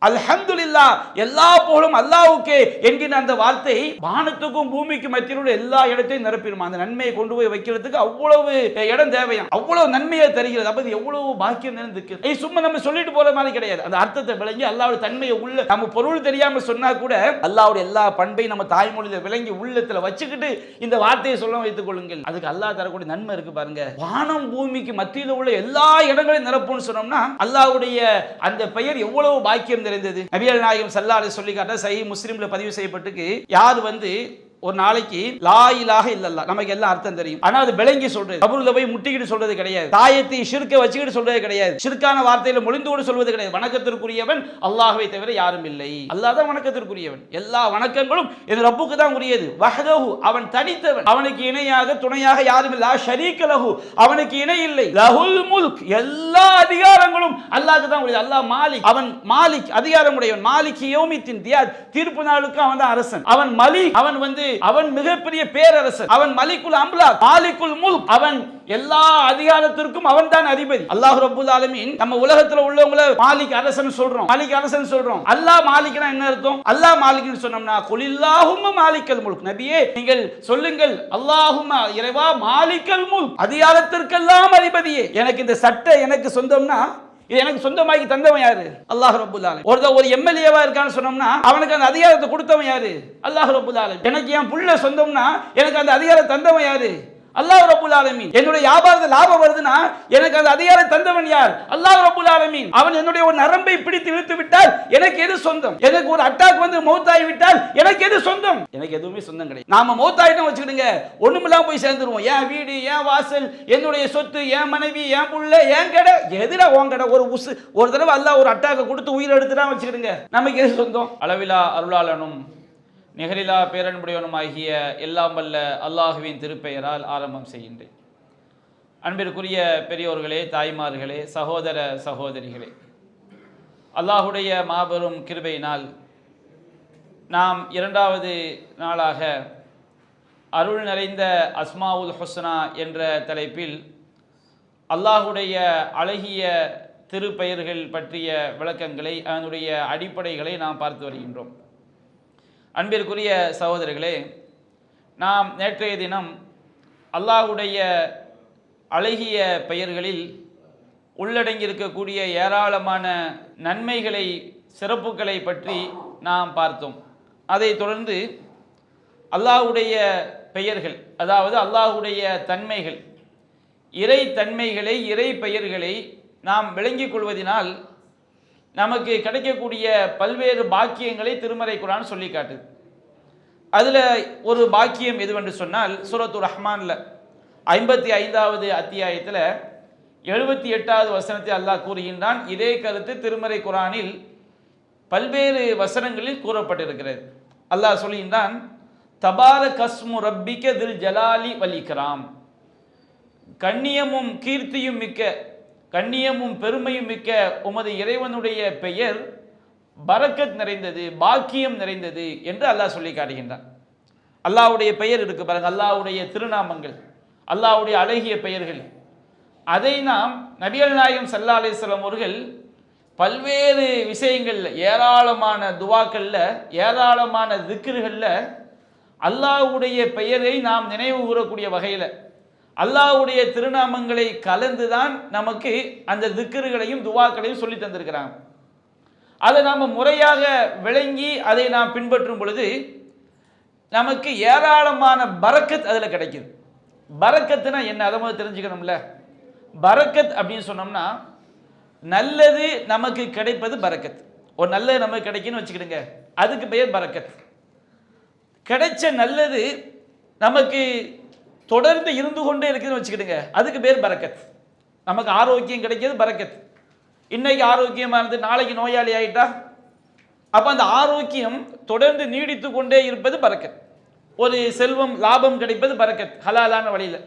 அல்ஹம்துலில்லாஹ், எல்லா புகழும் அல்லாஹ்வுக்கே என்கிற அந்த வார்த்தை வானத்துக்கும் பூமிக்கும் மத்தியில் உள்ள எல்லா இடத்தையும் நிரப்பிடுமா. அந்த நன்மையை கொண்டு போய் வைக்கிறதுக்கு அவ்வளவு இடம் தேவையாம், அவ்வளவு நன்மையை தருகிறது. அப்ப எவ்வளவு பாக்கியம் நிறைந்திருக்கு. சும்மா நம்ம சொல்லிட்டு போற மாதிரி கிடையாது. அந்த அர்த்தத்தை விளங்கி அல்லாஹ்வுடைய தன்மையை உள்ள நம்ம பொருள் தெரியாம சொன்னா கூட அல்லாஹ்வுடைய எல்லா பண்பையும் நம்ம தாய்மொழியில விளங்கி உள்ளத்துல வச்சுக்கிட்டு இந்த வார்த்தையை சொல்ல வைத்துக் கொள்ளுங்கள். அதுக்கு அல்லாஹ் தரக்கூடிய நன்மை இருக்கு பாருங்க. வானம் பூமிக்கு மத்தியில் உள்ள எல்லா இடங்களையும் நிரப்பும்னு சொன்னோம்னா அல்லாஹ்வுடைய அந்த பெயர் எவ்வளவு பாக்கியம் நிறைந்தது. நபிகள் நாயகம் ஸல்லல்லாஹு அலைஹி சொல்லி காட்ட சஹீஹ் முஸ்லிம்ல பதிவு செய்யப்பட்டிருக்கு. யார் ஒரு நாளைக்கு லா இலாஹ இல்லல்லாஹ், நமக்கு எல்லாம் அர்த்தம் தெரியும், ஆனா அது விளங்கி சொல்றது, கபூர்ல போய் முட்டிக்கிட்டு சொல்றது கிடையாது, தாயத்தை ஷிர்க்க வச்சுக்கிட்டு சொல்றது கிடையாது, ஷிர்கான வார்த்தையில மொழிந்தோடு சொல்வது கிடையாது. வணக்கத்திற்குரியவன் அல்லாஹ்வை தவிர யாரும் இல்லை. அல்லாஹ் தான் வணக்கத்திற்குரியவன். எல்லா வணக்கங்களும் இந்த ரப்புக்கு தான் உரியது. வஹ்தஹு, அவன் தனித்தவன், அவனுக்கு இணையாக துணையாக யாரும் இல்லை. ஷரீக லஹு, அவனுக்கு இணை இல்லை. லஹுல் முல்க், எல்லா அதிகாரங்களும் அல்லாஹ்க்கு தான் உரியது. அல்லாஹ் மாலிக், அவன் மாலிக், அதிகாரம் உடையவன். மாலிக் யௌமித்தின், தீர்ப்பு நாளுக்கு அவன் தான் அரசன். அவன் மலிக், அவன் மிகப்பெரிய பேரரசன். அவன் மலிக்குல் அம்லாக், மாலிக்குல் முல்க், அவன் எல்லா அதிகாரத்திற்கும் அவன் தான் அதிபதி. அல்லாஹ் ரப்பல் ஆலமீன் நம்ம உலகத்துல உள்ளவங்கள மாலிக் அரசன் சொல்றோம், மாலிக் அரசன் சொல்றோம். அல்லாஹ் மாலிக்னா என்ன அர்த்தம்? அல்லாஹ் மாலிக்னு சொன்னோம்னா குலில்லாஹும்ம மாலிக்கல் முல்க், நபியே நீங்கள் சொல்லுங்கள், அல்லாஹும்ம இறைவா மாலிக்கல் முல்க், அதிகாரத்திற்கெல்லாம் அதிபதியே, எனக்கு இந்த சட்டை எனக்கு சொந்தம்னா இது எனக்கு சொந்தமாக்கி தந்தவன் யாரு? அல்லாஹ் ரப்பல் ஆலமீன். ஒரு எம்எல்ஏவா இருக்கான்னு சொன்னோம்னா அவனுக்கு அந்த அதிகாரத்தை கொடுத்தவன் யாரு? அல்லாஹ் ரப்பல் ஆலமீன். எனக்கு என் புள்ள சொந்தம்னா எனக்கு அந்த அதிகாரம் தந்தவன் யாரு? அல்லாஹ் ரப்பல் ஆலமீன். என்னுடைய வியாபாரத்தில் லாபம் வருதுன்னா எனக்கு அந்த அதிகாரம் தந்தவன் யார்? அல்லாஹ் ரப்பல் ஆலமீன். அவன் என்னுடைய ஒரு நரம்பை பிடித்து இழுத்து விட்டால் எனக்கு எது சொந்தம்? எனக்கு ஒரு அட்டாக் வந்து மௌத்தாகி விட்டால் எனக்கு எது சொந்தம்? எனக்கு எதுவுமே சொந்தம் கிடையாது. நாம மௌத்தாயிட்டோம் வச்சுக்கிடுங்க, ஒண்ணுமில்லாம போய் சேர்ந்துருவோம். என் வீடு, என் வாசல், என்னுடைய சொத்து, என் மனைவி, என் புள்ள, என் கடை, எதிரா உன் கடை. ஒரு தடவை அல்லாஹ் ஒரு அட்டாக்கை கொடுத்து உயிர் எடுத்துட்டா வச்சுக்கிடுங்க, நமக்கு எது சொந்தம்? அளவிலா அருளாளனும் நிகரிலா பேரன்புடையவனுமாகிய எல்லாம் வல்ல அல்லாஹுவின் திருப்பெயரால் ஆரம்பம் செய்கின்றேன். அன்பிற்குரிய பெரியோர்களே, தாய்மார்களே, சகோதர சகோதரிகளே, அல்லாஹுடைய மாபெரும் கிருபையினால் நாம் இரண்டாவது நாளாக அருள் நிறைந்த அஸ்மாவுல் ஹுஸ்னா என்ற தலைப்பில் அல்லாஹுடைய அழகிய திருப்பெயர்கள் பற்றிய விளக்கங்களை, அதனுடைய அடிப்படைகளை நாம் பார்த்து வருகின்றோம். அன்பிற்குரிய சகோதரர்களே, நாம் நேற்றைய தினம் அல்லாஹுடைய அழகிய பெயர்களில் உள்ளடங்கியிருக்கக்கூடிய ஏராளமான நன்மைகளை, சிறப்புகளை பற்றி நாம் பார்த்தோம். அதைத் தொடர்ந்து அல்லாஹுடைய பெயர்கள், அதாவது அல்லாஹுடைய தன்மைகள், இறை தன்மைகளை, இறை பெயர்களை நாம் விளங்கிக் கொள்வதனால் நமக்கு கிடைக்கக்கூடிய பல்வேறு பாக்கியங்களை திருமறை குர்ஆன் சொல்லி காட்டுது. அதில் ஒரு பாக்கியம் எதுவென்று சொன்னால், சூரத்துர் ரஹ்மான்ல 55வது அத்தியாயத்தில் 78வது வசனத்தை அல்லாஹ் கூறுகின்றான். இதே கருத்து திருமறை குர்ஆனில் பல்வேறு வசனங்களில் கூறப்பட்டிருக்கிறது. அல்லாஹ் சொல்கின்றான், தபாரக் அஸ்மு ரப்பிக தில் ஜலாலி வல் இக்ராம், கண்ணியமும் கீர்த்தியும் மிக்க, கண்ணியமும் பெருமையும் மிக்க உமது இறைவனுடைய பெயர் பரக்கத் நிறைந்தது, பாக்கியம் நிறைந்தது என்று அல்லாஹ் சொல்லி காட்டுகின்றான். அல்லாஹ்வுடைய பெயர் இருக்கு பாருங்க, அல்லாஹ்வுடைய திருநாமங்கள், அல்லாஹ்வுடைய அழகிய பெயர்கள். அதை நாம் நபிகள் நாயகம் ஸல்லல்லாஹு அலைஹி வஸல்லம் அவர்கள் பல்வேறு விஷயங்கள்ல, ஏராளமான துவாக்கள்ல, ஏராளமான திக்ருகள்ல அல்லாஹ்வுடைய பெயரை நாம் நினைவு கூறக்கூடிய வகையில் அல்லாஹ்வுடைய திருநாமங்களை கலந்துதான் நமக்கு அந்த திக்ருகளையும் துவாக்களையும் சொல்லி தந்திருக்கிறாங்க. அதை நாம் முறையாக விளங்கி அதை நாம் பின்பற்றும் பொழுது நமக்கு ஏராளமான பரக்கத் அதில் கிடைக்குது. பரக்கத்துனா என்ன, அதை முதல்ல தெரிஞ்சுக்கணும்ல. பரக்கத் அப்படின்னு சொன்னோம்னா நல்லது நமக்கு கிடைப்பது பரக்கத். ஒரு நல்லது நமக்கு கிடைக்குன்னு வச்சுக்கிடுங்க, அதுக்கு பெயர் பரக்கத். கிடைச்ச நல்லது நமக்கு தொடர்ந்து இருந்து கொண்டே இருக்குதுன்னு வச்சுக்கிடுங்க, அதுக்கு பேர் பரக்கத். நமக்கு ஆரோக்கியம் கிடைக்கிறது பரக்கத். இன்னைக்கு ஆரோக்கியமாக இருந்து நாளைக்கு நோயாளி ஆகிட்டா அப்போ அந்த ஆரோக்கியம் தொடர்ந்து நீடித்து கொண்டே இருப்பது பரக்கத். ஒரு செல்வம், லாபம் கிடைப்பது பரக்கத், ஹலாலான வழியில்.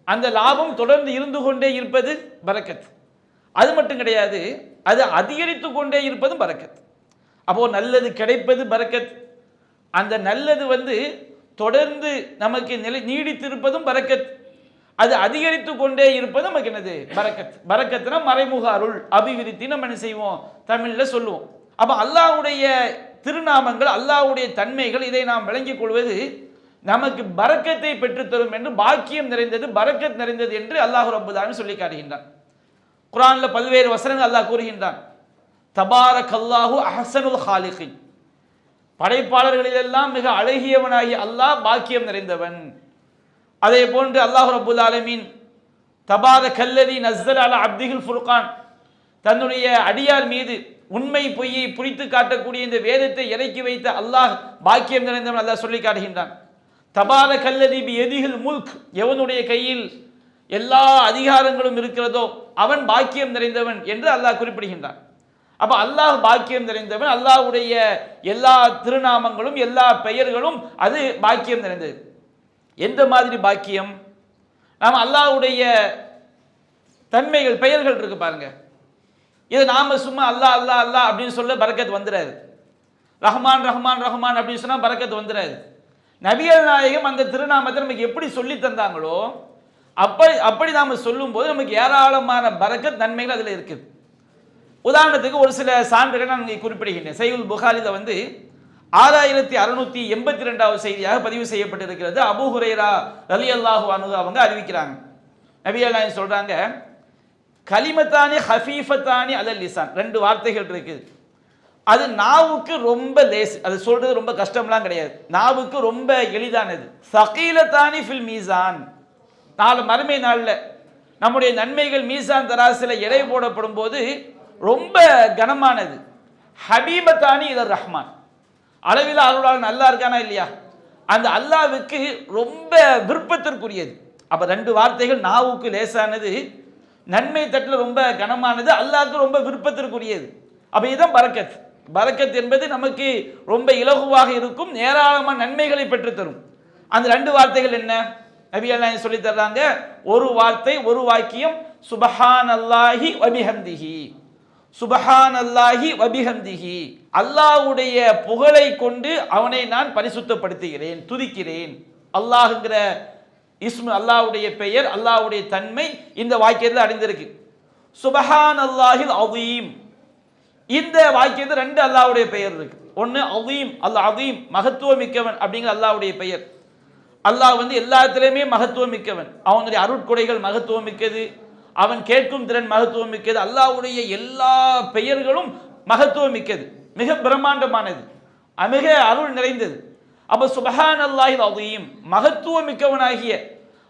அந்த லாபம் தொடர்ந்து இருந்து கொண்டே இருப்பது பரக்கத். அது மட்டும் கிடையாது, அது அதிகரித்து கொண்டே இருப்பதும் பரக்கத். அப்போ நல்லது கிடைப்பது பரக்கத், அந்த நல்லது தொடர்ந்து நமக்கு நீடித்திருப்பதும் பரக்கத், அது அதிகரித்து கொண்டே இருப்பது நமக்கு என்னது, பரக்கத். பரக்கத்துனா மறைமுக அருள், அபிவிருத்தி நம்ம என்ன செய்வோம், தமிழில் சொல்லுவோம். அப்ப அல்லாஹ்வுடைய திருநாமங்கள், அல்லாஹ்வுடைய தன்மைகள், இதை நாம் விளங்கிக் கொள்வது நமக்கு பரக்கத்தை பெற்றுத்தரும் என்று, பாக்கியம் நிறைந்தது, பரக்கத் நிறைந்தது என்று அல்லாஹ் ரப்பல் ஆலமீன் சொல்லி காட்டுகின்றான். குர்ஆன்ல பல்வேறு வசனங்கள் அல்லாஹ் கூறுகின்றான். தபாரக்கல்லாஹு அஹ்ஸனுல் ஹாலிகின், படைப்பாளர்களிலெல்லாம் மிக அழகியவனாகி அல்லாஹ் பாக்கியம் நிறைந்தவன். அதே போன்று அல்லாஹ் ரப்பல் ஆலமீன் தபாரக்கல்லதி நஸ்ஸல அலா அப்திஹில் ஃபுர்கான், தன்னுடைய அடியார் மீது உண்மை பொய்யை புரித்து காட்டக்கூடிய இந்த வேதத்தை இறக்கி வைத்த அல்லாஹ் பாக்கியம் நிறைந்தவன் அல்லாஹ் சொல்லி காட்டுகின்றான். தபாரக்கல்லதி பியதிஹில் முல்க், எவனுடைய கையில் எல்லா அதிகாரங்களும் இருக்கிறதோ அவன் பாக்கியம் நிறைந்தவன் என்று அல்லாஹ் குறிப்பிடுகின்றான். அப்ப அல்லாஹ் பாக்கியம் நிறைந்தவன், அல்லாஹ்வுடைய எல்லா திருநாமங்களும் எல்லா பெயர்களும் அது பாக்கியம் நிறைந்தது. எந்த மாதிரி பாக்கியம்? நாம் அல்லாஹ்வுடைய தன்மைகள், பெயர்கள் இருக்கு பாருங்க, இதை நாம சும்மா அல்லாஹ் அல்லாஹ் அல்லாஹ் அப்படின்னு சொல்ல பரக்கத் வந்துடாது. ரஹ்மான் ரஹ்மான் ரஹ்மான் அப்படின்னு சொன்னா பரக்கத் வந்துடாது. நபிகள் நாயகம் அந்த திருநாமத்தை நமக்கு எப்படி சொல்லி தந்தாங்களோ அப்படி நாம சொல்லும் போது நமக்கு ஏராளமான பரக்கத் நன்மைகள் அதுல இருக்குது. உதாரணத்துக்கு ஒரு சில சான்றுகள் நான் குறிப்பிடுகின்றேன். சஹீஹுல் புகாரில 6682வது செய்தியாக பதிவு செய்யப்பட்டிருக்கிறது. அபூ ஹுரைரா ரலியல்லாஹு அன்ஹு அவங்க அறிவிக்கிறாங்க. நபிகள் நாயகம் சொல்றாங்க, கலிமத்தானி ஹஃபீஃபத்தானி அலல் லிசான், ரெண்டு வார்த்தைகள் இருக்குது, அது நாவுக்கு ரொம்ப லேஸ், அது சொல்றது ரொம்ப கஷ்டம்லாம் கிடையாது, நாவுக்கு ரொம்ப எளிதானது. சகீலத்தானி ஃபில் மீசான், நாளை மறுமை நாளில் நம்முடைய நன்மைகள் மீசான் தராசில எடை போடப்படும் போது ரொம்ப கனமானது. ஹபீபத்தானி இலர் ரஹ்மான், அளவில் அருளாளன் அல்லாஹ் இருக்கானா இல்லையா, அந்த அல்லாஹ்வுக்கு ரொம்ப விருப்பத்திற்குரியது. அப்ப ரெண்டு வார்த்தைகள், நாவுக்கு லேசானது, நன்மை தட்டில் ரொம்ப கனமானது, அல்லாஹ்வுக்கு ரொம்ப விருப்பத்திற்குரியது. அப்ப இதுதான் பரக்கத். பரக்கத் என்பது நமக்கு ரொம்ப இலகுவாக இருக்கும், ஏராளமான நன்மைகளை பெற்றுத்தரும். அந்த ரெண்டு வார்த்தைகள் என்ன? நபி அல்லாஹ் சொல்லி தர்றாங்க, ஒரு வார்த்தை, ஒரு வாக்கியம், சுபஹானல்லாஹி வபிஹம்திஹி, சுபஹானல்லாஹி வபிஹம்திஹி, அல்லாஹ்வுடைய புகழை கொண்டு அவனை நான் பரிசுத்தப்படுத்துகிறேன், துதிக்கிறேன். அல்லாஹ்ங்கிற இஸ்மு, அல்லாஹ்வுடைய பெயர், அல்லாஹ்வுடைய தன்மை இந்த வாக்கியத்தில் அடைந்திருக்கு. சுபஹானல்லாஹில் அதீம், இந்த வாக்கியத்தில் ரெண்டு அல்லாஹ்வுடைய பெயர் இருக்கு. ஒன்னு அதீம், அல்லாஹ் அதீம் மகத்துவம் மிக்கவன் அப்படிங்கிற அல்லாஹ்வுடைய பெயர். அல்லாஹ் எல்லாத்திலுமே மகத்துவம் மிக்கவன், அவனுடைய அருட்கொடைகள் மகத்துவம் மிக்கது, அவன் கேட்கும் திறன் மகத்துவம் மிக்கது, அல்லாஹ்வுடைய எல்லா பெயர்களும் மகத்துவம் மிக்கது, மிக பிரம்மாண்டமானது, மிக அருள் நிறைந்தது. அப்ப சுபஹானல்லாஹில் அதீம், மகத்துவம் மிக்கவனாகிய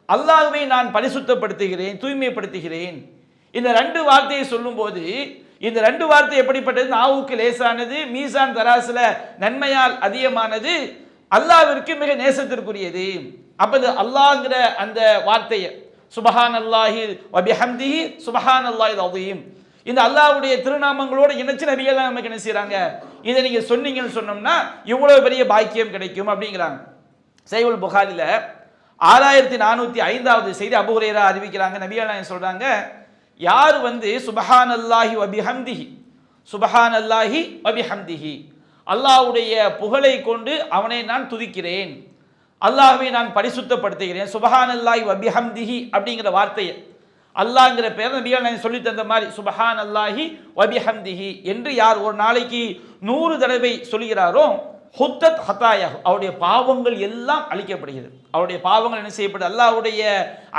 அல்லாஹ்வை நான் பரிசுத்தப்படுத்துகிறேன், தூய்மைப்படுத்துகிறேன். இந்த ரெண்டு வார்த்தையை சொல்லும் போது, இந்த ரெண்டு வார்த்தை எப்படிப்பட்டது? நாவுக்கு லேசானது, மீசான் தராசுல நன்மையால் அதிகமானது, அல்லாஹ்விற்கு மிக நேசத்திற்குரியது. அப்ப அல்லாஹ்ங்கிற அந்த வார்த்தையை சுபஹானல்லாஹி வபிஹம்திஹி சுபஹானல்லாஹில் அதீம், இந்த அல்லாஹ்வுடைய திருநாமங்களோடு இணைச்சு நபிகள் நமக்கு என்ன செய்றாங்க? இதை நீங்க சொன்னீங்கன்னு சொன்னோம்னா இவ்வளவு பெரிய பாக்கியம் கிடைக்கும் அப்படிங்கிறாங்க. சஹீஹுல் புகாரில 6405வது செய்தி அபூ ஹுரைரா அறிவிக்கிறாங்க. நபிகள் சொல்றாங்க, யார் சுபஹானல்லாஹி வபிஹம்திஹி, சுபஹானல்லாஹி வபிஹம்திஹி, அல்லாஹ்வுடைய புகழை கொண்டு அவனை நான் துதிக்கிறேன், அல்லாஹ்வை நான் பரிசுத்தப்படுத்துகிறேன். சுபஹானல்லாஹி வபிஹம்திஹி அப்படிங்கிற வார்த்தையை, அல்லாஹ்ங்கிற பெயர் நபிகள் சொல்லி தந்த மாதிரி சுபஹானல்லாஹி வபிஹம்திஹி என்று யார் ஒரு நாளைக்கு 100 தடவை சொல்கிறாரோ, ஹுத்தத் ஹதாயா, அவருடைய பாவங்கள் எல்லாம் அழிக்கப்படுகிறது. அவருடைய பாவங்கள் என்ன செய்யப்படுது? அல்லாஹ்வுடைய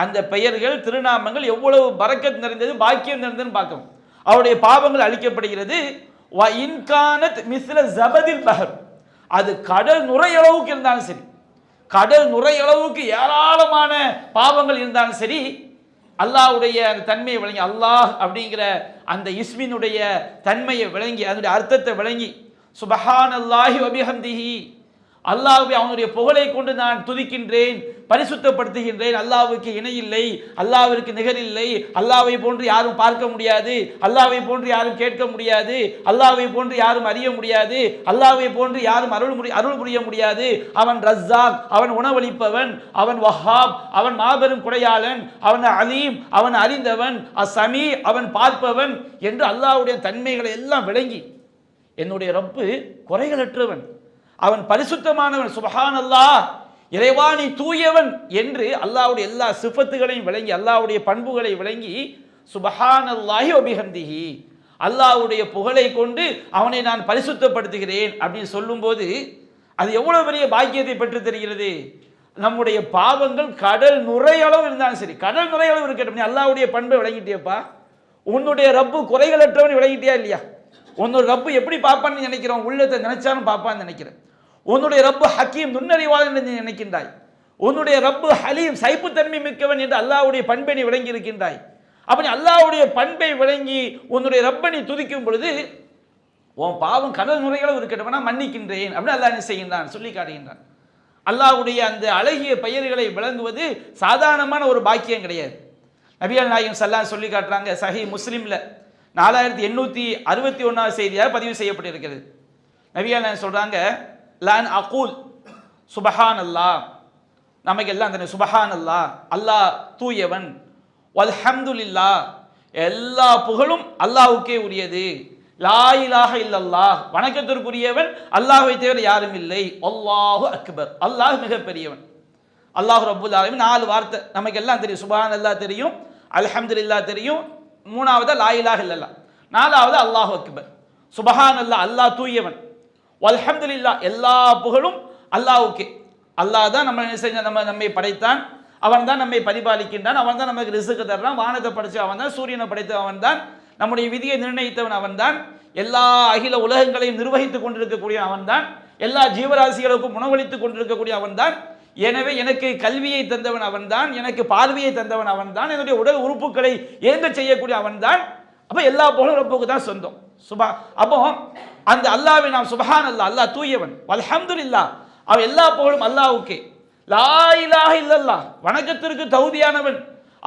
அந்த பெயர்கள், திருநாமங்கள் எவ்வளவு பரக்கத் நிறைந்தது, பாக்கியம் நிறைந்ததுன்னு பார்க்கணும். அவருடைய பாவங்கள் அழிக்கப்படுகிறது. வ இன்கானத் மிஸ்ல ஜபதில் பஹர், அது கடல் நுரையளவுக்கு இருந்தாலும் சரி, கடல் நுரையளவுக்கு ஏராளமான பாவங்கள் இருந்தாலும் சரி, அல்லாஹ்வுடைய அந்த தன்மையை விளங்கி, அல்லாஹ் அப்படிங்கிற அந்த இஸ்மினுடைய தன்மையை விளங்கி, அதனுடைய அர்த்தத்தை விளங்கி, சுபஹானல்லாஹி வபிஹம்திஹி, அல்லாஹ்வை அவனுடைய புகழை கொண்டு நான் துதிக்கின்றேன், பரிசுத்தப்படுத்துகின்றேன். அல்லாஹ்வுக்கு இணை இல்லை, அல்லாஹ்விற்கு நிகர் இல்லை, அல்லாஹ்வை போன்று யாரும் பார்க்க முடியாது, அல்லாஹ்வை போன்று யாரும் கேட்க முடியாது, அல்லாஹ்வை போன்று யாரும் அறிய முடியாது, அல்லாஹ்வை போன்று யாரும் அருள் புரிய முடியாது. அவன் ரஸாக், அவன் உணவளிப்பவன், அவன் வஹாப், அவன் மாபெரும் குடையாளன், அவன் அலீம், அவன் அறிந்தவன், அஸ்ஸமீ, அவன் பார்ப்பவன் என்று அல்லாஹ்வுடைய தன்மைகளை எல்லாம் விளங்கி, என்னுடைய ரப்பு குறைகளற்றவன், அவன் பரிசுத்தமானவன், சுபஹானல்லாஹ், இறைவா நீ தூயவன் என்று அல்லாஹ்வுடைய எல்லா சிஃபத்துகளையும் விளங்கி, அல்லாஹ்வுடைய பண்புகளை விளங்கி, சுபஹானல்லாஹி வபிஹம்திஹி, அல்லாஹ்வுடைய புகழை கொண்டு அவனை நான் பரிசுத்தப்படுத்துகிறேன் அப்படின்னு சொல்லும்போது அது எவ்வளவு பெரிய பாக்கியத்தை பெற்று தருகிறது. நம்முடைய பாவங்கள் கடல் நுரையளவு இருந்தாலும் சரி, கடல் நுரையளவு இருக்கட்டும், அல்லாஹ்வுடைய பண்பை விளங்கிட்டியப்பா. உன்னுடைய ரப்பு குறைகளற்றவன் விளங்கிட்டியா இல்லையா? உன்னோட ரப்பு எப்படி பார்ப்பான்னு நினைக்கிறோம், உள்ளத்தை நினைச்சாலும் பார்ப்பான்னு நினைக்கிறேன். உன்னுடைய ரப்பு ஹக்கீம் நுண்ணறிவாளன் என்று நினைக்கின்றாய். உன்னுடைய ரப்பு ஹலீம் சைப்புத்தன்மை மிக்கவன் என்று அல்லாஹ்வுடைய பண்பை நீ விளங்கி இருக்கின்றாய். அப்படி அல்லாஹ்வுடைய பண்பை விளங்கி உன்னுடைய ரப்பை நீ துதிக்கும் பொழுது உன் பாவம் கடல் நுரைகளவு இருக்கட்டும் மன்னிக்கின்றேன் அப்படின்னு அல்லாஹ் என்ன செய்கின்றான் சொல்லி காட்டுகின்றான். அல்லாஹ்வுடைய அந்த அழகிய பெயர்களை விளங்குவது சாதாரணமான ஒரு பாக்கியம் கிடையாது. நபிகள் நாயகம் ஸல்லல்லாஹு அலைஹி சொல்லி காட்டுறாங்க, சஹீஹ் முஸ்லிம்ல 4861 செய்தியாக பதிவு செய்யப்பட்டிருக்கிறது. நபிகள் நாயகம் சொல்றாங்க, லான் அகூல் சுபஹானல்லாஹ், நமக்கு எல்லாம் தெரியும் சுபஹானல்லாஹ், அல்லாஹ் தூயவன், வல்ஹம்துலில்லாஹ், எல்லா புகழும் அல்லாஹ்வுக்கே உரியது, லா இலாஹ இல்லல்லாஹ், வணக்கத்திற்குரியவன் அல்லாஹ்வை தவிர யாரும் இல்லை, அல்லாஹு அக்பர், அல்லாஹ் மிக பெரியவன். அல்லாஹ் ரப்புல் ஆலமீன் 4 வார்த்தை நமக்கு எல்லாம் தெரியும். சுபஹானல்லாஹ் தெரியும், அல்ஹம்துலில்லாஹ் தெரியும், மூணாவது லா இலாஹ இல்லல்லாஹ், நாலாவது அல்லாஹு அக்பர். சுபஹானல்லாஹ் அல்லாஹ் தூயவன், வல்ஹம்துலில்லாஹ் எல்லா புகழும் அல்லாஹ்வுக்கே. அல்லாஹ் தான் நம்மை படைத்தான், அவன் தான் நம்மை பரிபாலிக்கின்றான், அவன் தான் நமக்கு ரிஸ்க் தர்றான், வானத்தை படைச்ச அவன் தான், சூரியனை படைத்த அவன் தான், நம்முடைய விதியை நிர்ணயித்தவன் அவன் தான், எல்லா அகில உலகங்களையும் நிர்வகித்துக் கொண்டிருக்கக்கூடிய அவன் தான், எல்லா ஜீவராசிகளுக்கும் உணவளித்துக் கொண்டிருக்கக்கூடிய அவன் தான். எனவே எனக்கு கல்வியை தந்தவன் அவன் தான், எனக்கு பார்வையை தந்தவன் அவன் தான், என்னுடைய உடல் உறுப்புகளை இயங்க செய்யக்கூடிய அவன் தான். அப்போ எல்லா புகழும் ரப்புக்கு தான் சொந்தம். அப்போ அந்த அல்லாஹ்வை நாம் சுபஹானல்லாஹ், அல்லாஹ் தூயவன், வல்ஹம்துலில்லாஹ், அவன் எல்லா புகழும் அல்லாஹ்வுக்கே, லா இலாஹ இல்லல்லாஹ், வணக்கத்திற்கு தகுதியானவன்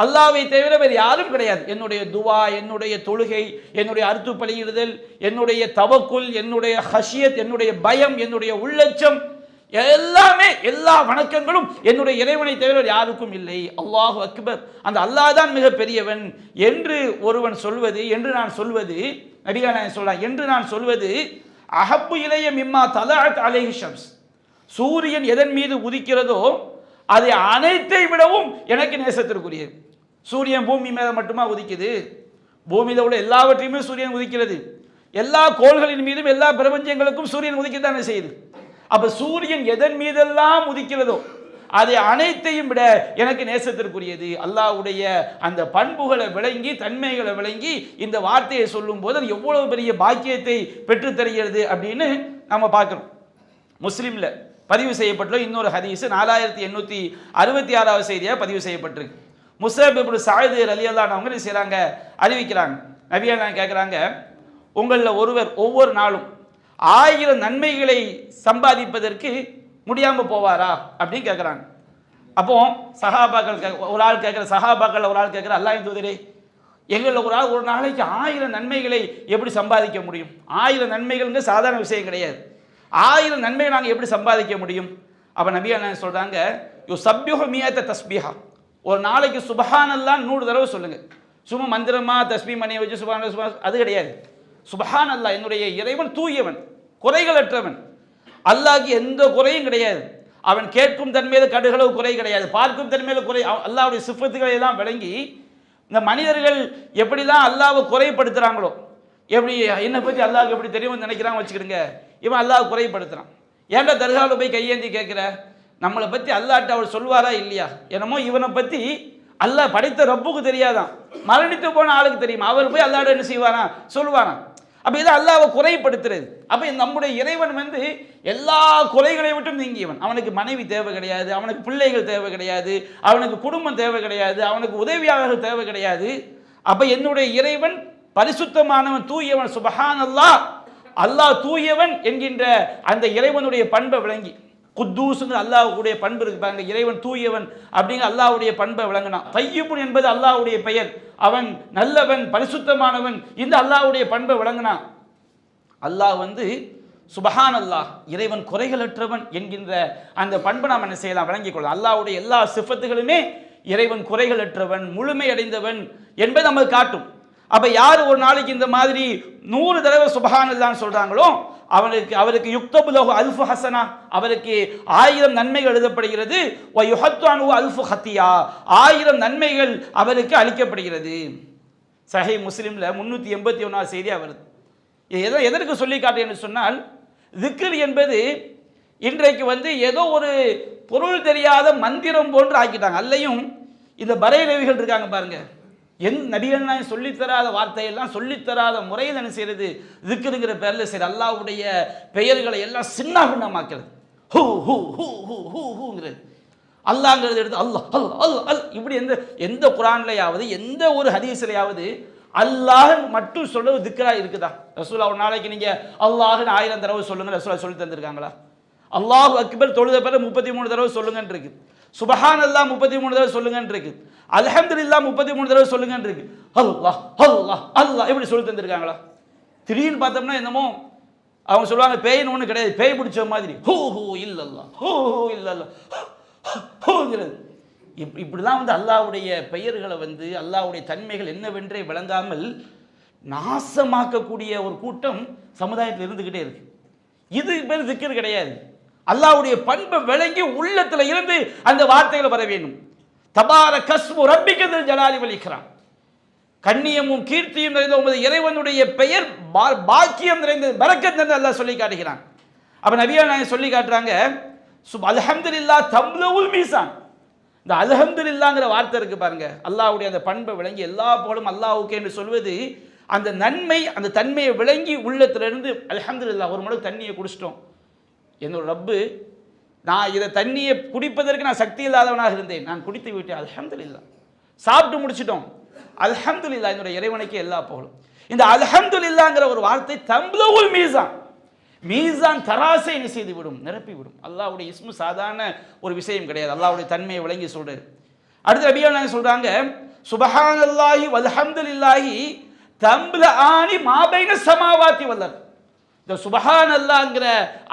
அல்லாஹ்வை தவிர வேறு யாரும் கிடையாது. என்னுடைய துவா, என்னுடைய தொழுகை, என்னுடைய அர்த்து பலியிடுதல், என்னுடைய தவக்குல், என்னுடைய ஹஷியத், என்னுடைய பயம், என்னுடைய உள்ளச்சம், எல்லாமே எல்லா வணக்கங்களும் என்னுடைய இறைவனை தவிர யாருக்கும் இல்லை. அல்லாஹு அக்பர், அந்த அல்லாஹ் தான் மிக பெரியவன் என்று ஒருவன் சொல்வது, என்று நான் சொல்வது, நபிகள் நாயகம் சொல்றான், என்று நான் சொல்வது அஹப்பு இலைய மிம்மா தலஅத் அலைஹி ஷம்ஸ், சூரியன் எதன் மீது உதிக்கிறதோ அதை அனைத்தை விடவும் எனக்கு நேசத்திற்குரியது. சூரியன் பூமி மேல மட்டுமா உதிக்குது? பூமியில உள்ள எல்லாவற்றையுமே சூரியன் உதிக்கிறது. எல்லா கோள்களின் மீதும் எல்லா பிரபஞ்சங்களுக்கும் சூரியன் உதிக்கத்தானே செய்யுது. அப்ப சூரியன் எதன் மீதெல்லாம் உதிக்கிறதோ அதை அனைத்தையும் விட எனக்கு நேசத்திற்குரியது. அல்லாஹ்வுடைய அந்த பண்புகளை விளங்கி, தன்மைகளை விளங்கி இந்த வார்த்தையை சொல்லும் போது அது எவ்வளவு பெரிய பாக்கியத்தை பெற்று தருகிறது அப்படின்னு நம்ம பார்க்கிறோம். முஸ்லிம்ல பதிவு செய்யப்பட்டுள்ள இன்னொரு ஹதீஸ் 4866 செய்தியாக பதிவு செய்யப்பட்டிருக்கு. முஸஅப் இப்னு ஸஅத் ரலியல்லாஹு அன்ஹு அவங்க செய்றாங்க, அறிவிக்கிறாங்க, நபிகள் நாயகம் கேட்குறாங்க, உங்களில் ஒருவர் ஒவ்வொரு நாளும் 1000 நன்மைகளை சம்பாதிப்பதற்கு முடியாமல் போவாரா அப்படின்னு கேட்குறாங்க. அப்போ சஹாபாக்கள் ஒரு ஆள் கேட்குற, சஹாபாக்கள் ஒரு ஆள் கேட்குற, அல்லாஹ்வின் தூதரே, எங்களில் ஒரு ஆள் ஒரு நாளைக்கு 1000 நன்மைகளை எப்படி சம்பாதிக்க முடியும்? 1000 நன்மைகள்ங்க சாதாரண விஷயம் கிடையாது. 1000 நன்மையை நாங்கள் எப்படி சம்பாதிக்க முடியும்? அப்போ நபிகள் நாயகம் சொல்கிறாங்க, யு சப்யஹு மியத தஸ்பீஹா, ஒரு நாளைக்கு சுபஹானல்லாஹ் 100 தடவை சொல்லுங்க. சும்மா மந்திரமா தஸ்பீ மணியை வச்சு சுபஹானல்லாஹ் அது கிடையாது. சுபஹானல்லாஹ், என்னுடைய இறைவன் தூயவன், குறைகளற்றவன், அல்லாஹ்க்கு எந்த குறையும் கிடையாது. அவன் கேட்கும் தன்மையில கடுகளவு குறை கிடையாது, பார்க்கும் தன்மையில குறை. அல்லாஹ்வுடைய சிஃபத்துகளை எல்லாம் விளங்கி இந்த மனிதர்கள் எப்படிலாம் அல்லாஹ்வை குறைப்படுத்துறாங்களோ, எப்படி என்னை பற்றி அல்லாஹ்க்கு எப்படி தெரியும்னு நினைக்கிறாங்க வச்சுக்கிடுங்க, இவன் அல்லாஹ் குறைப்படுத்துறான். ஏன்டா தர்காவில் போய் கையேந்தி கேட்குற? நம்மளை பற்றி அல்லாஹ்ட்ட அவர் சொல்வாரா இல்லையா? என்னமோ இவனை பற்றி அல்லாஹ் படைத்த ரப்புக்கு தெரியாதான், மரணித்து போன ஆளுக்கு தெரியுமா? அவர் போய் அல்லாஹ்ட்ட என்ன செய்வாராம், சொல்லுவாராம். அப்போ இதை அல்லாஹ்வை குறைப்படுத்துறது. அப்போ நம்முடைய இறைவன் எல்லா குறைகளை விட்டும் நீங்கியவன். அவனுக்கு மனைவி தேவை கிடையாது, அவனுக்கு பிள்ளைகள் தேவை கிடையாது, அவனுக்கு குடும்பம் தேவை கிடையாது, அவனுக்கு உதவியாளர்கள் தேவை கிடையாது. அப்போ என்னுடைய இறைவன் பரிசுத்தமானவன், தூயவன். சுபஹானல்லாஹ், அல்லாஹ் தூயவன் என்கின்ற அந்த இறைவனுடைய பண்பை விளங்கி, குத்தூசுங்கிற அல்லாஹ்வுடைய பண்பு இருக்கு பாருங்க, இறைவன் தூயவன் அப்படிங்கிற அல்லாஹ்வுடைய பண்பை விளங்கினான். தையிபுன் என்பது அல்லாஹ்வுடைய பெயர், அவன் நல்லவன், பரிசுத்தமானவன், இந்த அல்லாஹ்வுடைய பண்பை விளங்கினான். அல்லாஹ் சுபஹானல்லாஹ், இறைவன் குறைகளற்றவன் என்கின்ற அந்த பண்பை நாம் என்ன செய்யலாம், விளங்கிக் கொள்ளலாம். அல்லாஹ்வுடைய எல்லா சிஃபத்துகளுமே இறைவன் குறைகளற்றவன், முழுமை அடைந்தவன் என்பதை நமக்கு காட்டும். அப்ப யார் ஒரு நாளைக்கு இந்த மாதிரி 100 தடவை சுபஹானல்லாஹ் சொல்றாங்களோ அவருக்கு யுக்தபு லஹு அல்ஃபு ஹஸனா, அவருக்கு 1000 நன்மைகள் எழுதப்படுகிறது. வ யுஹத்து அன்ஹு அல்ஃபு ஹத்தியா, 1000 நன்மைகள் அவருக்கு அளிக்கப்படுகிறது. சஹீஹ் முஸ்லிம்ல 381 செய்தியா வருது. இது எதற்கு சொல்லி காட்டுன்னு சொன்னால், திக்ர் என்பது இன்றைக்கு ஏதோ ஒரு பொருள் தெரியாத மந்திரம் போன்று ஆக்கிட்டாங்க. அல்லையும் இந்த பரைலவிகள் இருக்காங்க பாருங்க, நபிகள் நாயகம் சொல்லித்தராத வார்த்தையெல்லாம் சொல்லித்தராத முறையில் என்ன செய்யறது, திக்ருங்கிற பேரில் சரி அல்லாஹ்வுடைய பெயர்களை எல்லாம் சின்ன பின்னமாக்கிறது. ஹூ ஹூ ஹூ ஹூ ஹூ ஹூங்கிறது, அல்லாங்கிறது எடுத்து அல்லாஹ் அல்லாஹ் அல். இப்படி எந்த குரான்லையாவது எந்த ஒரு ஹதீஸ்லையாவது அல்லாஹ் மட்டும் சொல்றது திக்ரா இருக்குதா? ரசூலா ஒரு நாளைக்கு நீங்க அல்லாஹ்னு 1000 தடவை சொல்லுங்க ரசூலா சொல்லி தந்திருக்காங்களா? அல்லாஹு அக்பர் தொழுத பிறகு 33 தடவை சொல்லுங்கன்னு இருக்கு. சுபஹான் அல்லாஹ் 33 தடவை சொல்லுங்கன்னு இருக்கு. அல்ஹம்துலில்லாஹ் 33 தடவை சொல்லுங்கன்னு இருக்கு. அல்லாஹ் அல்லாஹ் அல்லாஹ் இப்படி சொல்லி தந்திருக்காங்களா? திடீர்னு பார்த்தோம்னா என்னமோ அவங்க சொல்லுவாங்க பேய்னு ஒன்று கிடையாது, பேய் பிடிச்ச மாதிரி ஹூ ஹூ இல்லல்லா ஹூ ஹூ இல்லல்லா ஹூங்கிறது. இப்படிதான் அல்லாஹ்வுடைய பெயர்களை அல்லாஹ்வுடைய தன்மைகள் என்னவென்றே விளங்காமல் நாசமாக்கக்கூடிய ஒரு கூட்டம் சமுதாயத்தில் இருந்துகிட்டே இருக்கு. இது பேர் திக்ர் கிடையாது. அல்லாஹ்வுடைய பண்பை விளங்கி உள்ளத்தில் இருந்து அந்த வார்த்தைகளை வர வேண்டும். தபாரக கஸ்மு ரப்பிக்கல் ஜலாலி வல் இக்ராம், கண்ணியமும் கீர்த்தியும் நிறைந்த உமது இறைவனுடைய பெயர் பாக்கியம் நிறைந்தது, பரக்கத் நிறைந்தது அல்லாஹ் சொல்லி காட்டுகிறான். அப்ப நபியா நாயகம் சொல்லி காட்டுறாங்க, அல்ஹம்துலில்லாஹ் தம்லவுல் மீசான். இந்த அல்ஹம்துலில்லாஹ்ங்கிற வார்த்தை இருக்கு பாருங்க, அல்லாஹ்வுடைய அந்த பண்பை விளங்கி எல்லா புகழும் அல்லாஹ்வுக்கே என்று சொல்வது, அந்த நன்மை அந்த தன்மையை விளங்கி உள்ளத்திலிருந்து அல்ஹம்துலில்லாஹ். ஒரு முறை தண்ணியை குடிச்சிட்டோம், என்னோட ரப்பு நான் இதை தண்ணியை குடிப்பதற்கு நான் சக்தி இல்லாதவனாக இருந்தேன், நான் குடித்து விட்டேன் அல்ஹம்துலில்லாஹ். சாப்பிட்டு முடிச்சிட்டோம் அல்ஹம்துலில்லாஹ், என்னுடைய இறைவனுக்கு எல்லா புகழும். இந்த அல்ஹம்துலில்லாஹ்ங்கிற ஒரு வார்த்தை தம்லவுல் மீசான், மீசான் தராசை என்ன செய்து விடும், நிரப்பி விடும். அல்லாஹ்வுடைய இஸ்மு சாதாரண ஒரு விஷயம் கிடையாது, அல்லாஹ்வுடைய தன்மையை விளங்கி சொல்றது. அடுத்து நபிகள் நாயகம் சொல்றாங்க, சுபஹானல்லாஹி வல்ஹம்துலில்லாஹி தம்லஆனி மா பைன ஸமாவாதி வல் அர்த். இந்த சுபஹானல்லாஹ்ங்கிற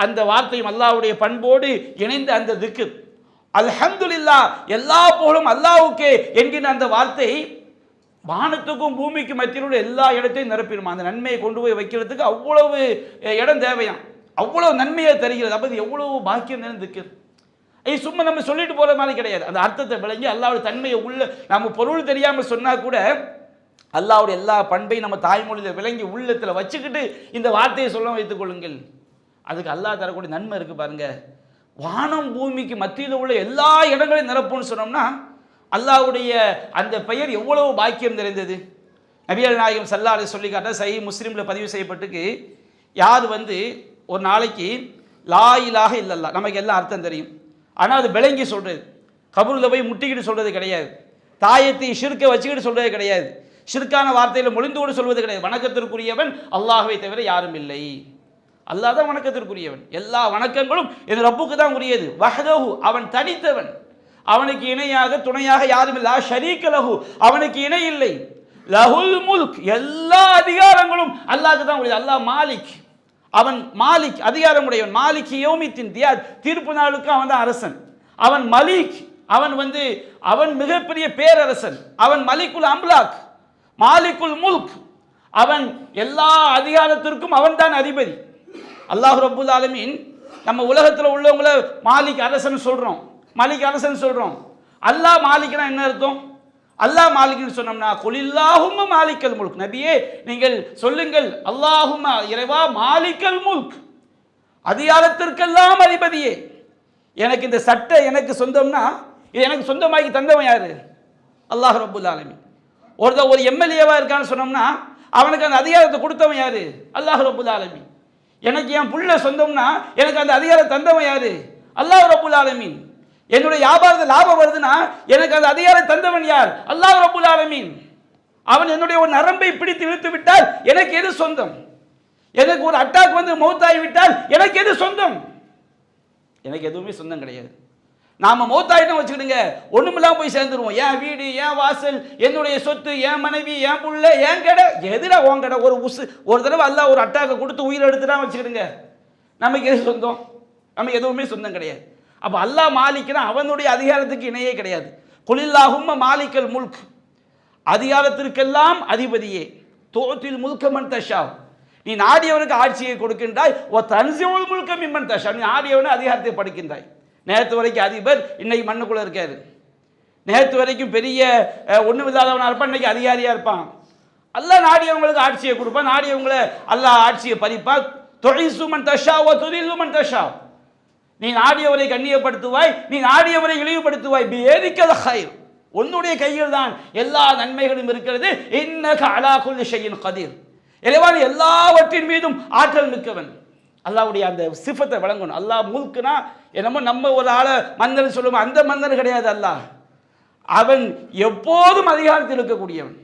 அந்த வார்த்தையும் அல்லாஹ்வுடைய பண்போடு இணைந்த அந்த திக்ர் அல்ஹம்துலில்லாஹ் எல்லா புகழும் அல்லாஹ்வுக்கே என்கிற அந்த வார்த்தை வானத்துக்கும் பூமிக்கு மத்தியில் உள்ள எல்லா இடத்தையும் நிரப்பிடுமா. அந்த நன்மையை கொண்டு போய் வைக்கிறதுக்கு அவ்வளவு இடம் தேவையாம், அவ்வளவு நன்மையை தருகிறது. அப்போ எவ்வளவு பாக்கியம் நிறைந்திருக்கு. சும்மா நம்ம சொல்லிட்டு போற மாதிரி கிடையாது, அந்த அர்த்தத்தை விளங்கி அல்லாஹ்வுடைய தன்மையை உள்ள நம்ம பொருள் தெரியாமல் சொன்னா கூட அல்லாஹ்வுடைய எல்லா பண்பையும் நம்ம தாய்மொழியில் விளங்கி உள்ளத்தில் வச்சுக்கிட்டு இந்த வார்த்தையை சொல்ல வைத்துக் கொள்ளுங்கள். அதுக்கு அல்லாஹ் தரக்கூடிய நன்மை இருக்கு பாருங்க. வானம் பூமிக்கு மத்தியில் உள்ள எல்லா இடங்களையும் நிரப்புன்னு சொன்னோம்னா அல்லாஹ்வுடைய அந்த பெயர் எவ்வளவு பாக்கியம் நிறைந்தது. நபிகள் நாயகம் ஸல்லல்லாஹு அலைஹி சொல்லி காட்ட சஹீஹ் முஸ்லிம்ல பதிவு செய்யப்பட்டிருக்கு, யார் ஒரு நாளைக்கு லா இலாஹ இல்லல்லாஹ், நமக்கு எல்லாம் அர்த்தம் தெரியும், ஆனால் அது விளங்கி சொல்றது, கபூரில் போய் முட்டிக்கிட்டு சொல்றது கிடையாது, தாயத்தை ஷிர்க்கை வச்சுக்கிட்டு சொல்றது கிடையாது, ஷிர்கான வார்த்தையில் மொழிந்தோடு சொல்வது கிடையாது. வணக்கத்திற்குரியவன் அல்லாஹ்வை தவிர யாரும் இல்லை, அல்லாஹ் தான் வணக்கத்திற்குரியவன், எல்லா வணக்கங்களும் என் ரப்புக்கு தான் உரியது. வஹ்தஹு, அவன் தனித்தவன், அவனுக்கு இணையாக துணையாக யாரும் இல்லை. ஷரீக லஹு, அவனுக்கு இணை இல்லை. லஹுல் முல்க், எல்லா அதிகாரங்களும் அல்லாஹ்க்கு தான் உரியது. அல்லாஹ் மாலிக், அவன் மாலிக் அதிகாரம் உடையவன். மாலிக் யௌமித்தின், தீர்ப்பு நாளுக்கு அவன் தான் அரசன். அவன் மலிக், அவன் அவன் மிகப்பெரிய பேரரசன். அவன் மலிக்குல் அம்லாக், மாலிக்குல் முல்க், அவன் எல்லா அதிகாரத்திற்கும் அவன் தான் அதிபதி. அல்லாஹ் ரப்புல் ஆலமீன் நம்ம உலகத்தில் உள்ளவங்களை மாலிக் அரசன் சொல்றோம், மாலிக் அரசன் சொல்றோம். அல்லாஹ் மாலிக்னா என்ன அர்த்தம்? அல்லாஹ் மாலிக்னு சொன்னோம்னா குலில்லாஹும்ம மாலிக்கல் முல்க், நபியே நீங்கள் சொல்லுங்கள் அல்லாஹும்ம இறைவா மாலிக்கல் முல்க், அதிகாரத்திற்கெல்லாம் அதிபதியே. எனக்கு இந்த சட்டை எனக்கு சொந்தம்னா இது எனக்கு சொந்தமாக்கி தந்தவன் யாரு? அல்லாஹ் ரப்புல் ஆலமீன். ஒரு எம்எல்ஏவா இருக்கான்னு சொன்னோம்னா அவனுக்கு அந்த அதிகாரத்தை கொடுத்தவன் யாரு? அல்லாஹ் ரப்புல் ஆலமீன். எனக்கு என் புள்ள சொந்தம்னா எனக்கு அந்த அதிகாரம் தந்தவன் யாரு? அல்லாஹ் ரப்புல் ஆலமீன். என்னுடைய வியாபாரத்தில் லாபம் வருதுன்னா எனக்கு அந்த அதிகாரம் தந்தவன் யார்? அல்லாஹ் ரப்புல் ஆலமீன். அவன் என்னுடைய ஒரு நரம்பை பிடித்து இழுத்து விட்டால் எனக்கு எது சொந்தம்? எனக்கு ஒரு அட்டாக் மௌத்தாகி விட்டால் எனக்கு எது சொந்தம்? எனக்கு எதுவுமே சொந்தம் கிடையாது. நாம மௌத்தாயிட்டம் வச்சுக்கிடுங்க, ஒண்ணுமில்லாம போய் சேர்ந்துருவோம். என் வீடு, என் வாசல், என்னுடைய சொத்து, என் மனைவி, என் புள்ள, என் கடை, எதிரா உன் கடை. ஒரு தடவை அல்லாஹ் ஒரு அட்டாக்கை கொடுத்து உயிரை எடுத்துதான் வச்சுக்கிடுங்க, நமக்கு எது சொந்தம்? நமக்கு எதுவுமே சொந்தம் கிடையாது. அப்ப அல்லாஹ் மாலிக்னா அவனுடைய அதிகாரத்துக்கு இணையே கிடையாது. குலில்லாஹும்ம மாலிக்கல் முல்க், அதிகாரத்திற்கெல்லாம் அதிபதியே. தோத்தில் முல்க மன் தஷா, நீ நாடியவனுக்கு ஆட்சியை கொடுக்கின்றாய். ஓ தன்சியுல் முல்க மிம்மன் தஷா, நீ நாடியவனு அதிகாரத்தை படைக்கின்றாய். நேற்று வரைக்கும் அதிபர், இன்னைக்கு மண்ணுக்குள்ள இருக்காரு. நேற்று வரைக்கும் பெரிய ஒண்ணும் இல்லாதவனா இருப்பான், இன்னைக்கு அதிகாரியா இருப்பான். அல்லாஹ் நாடியவங்களுக்கு ஆட்சியை கொடுப்பான், நாடியவங்களை அல்லாஹ் ஆட்சியை பறிப்பான். துஇஸ்ஸு மன் தஷா வ துதில்லு மன் தஷா. நீ நாடியவரை கண்ணியப்படுத்துவாய், நீ நாடியவரை இழிவுபடுத்துவாய். பியதிக்கல் கைர், உன்னுடைய கையில் தான் எல்லா நன்மைகளும் இருக்கிறது. இன்னக அலா குல்லி ஷைஇன் கதீர், இறைவன் எல்லாவற்றின் மீதும் ஆற்றல் மிக்கவன். அல்லாஹ்வுடைய அந்த சிஃபத்தை வழங்கணும். அல்லாஹ் முல்க்னா என்னமோ நம்ம ஒரு ஆளை மன்னன் சொல்லுவோம், அந்த மன்னன் கிடையாது. அல்லாஹ் அவன் எப்போதும் அதிகாரத்தில் இருக்கக்கூடியவன்.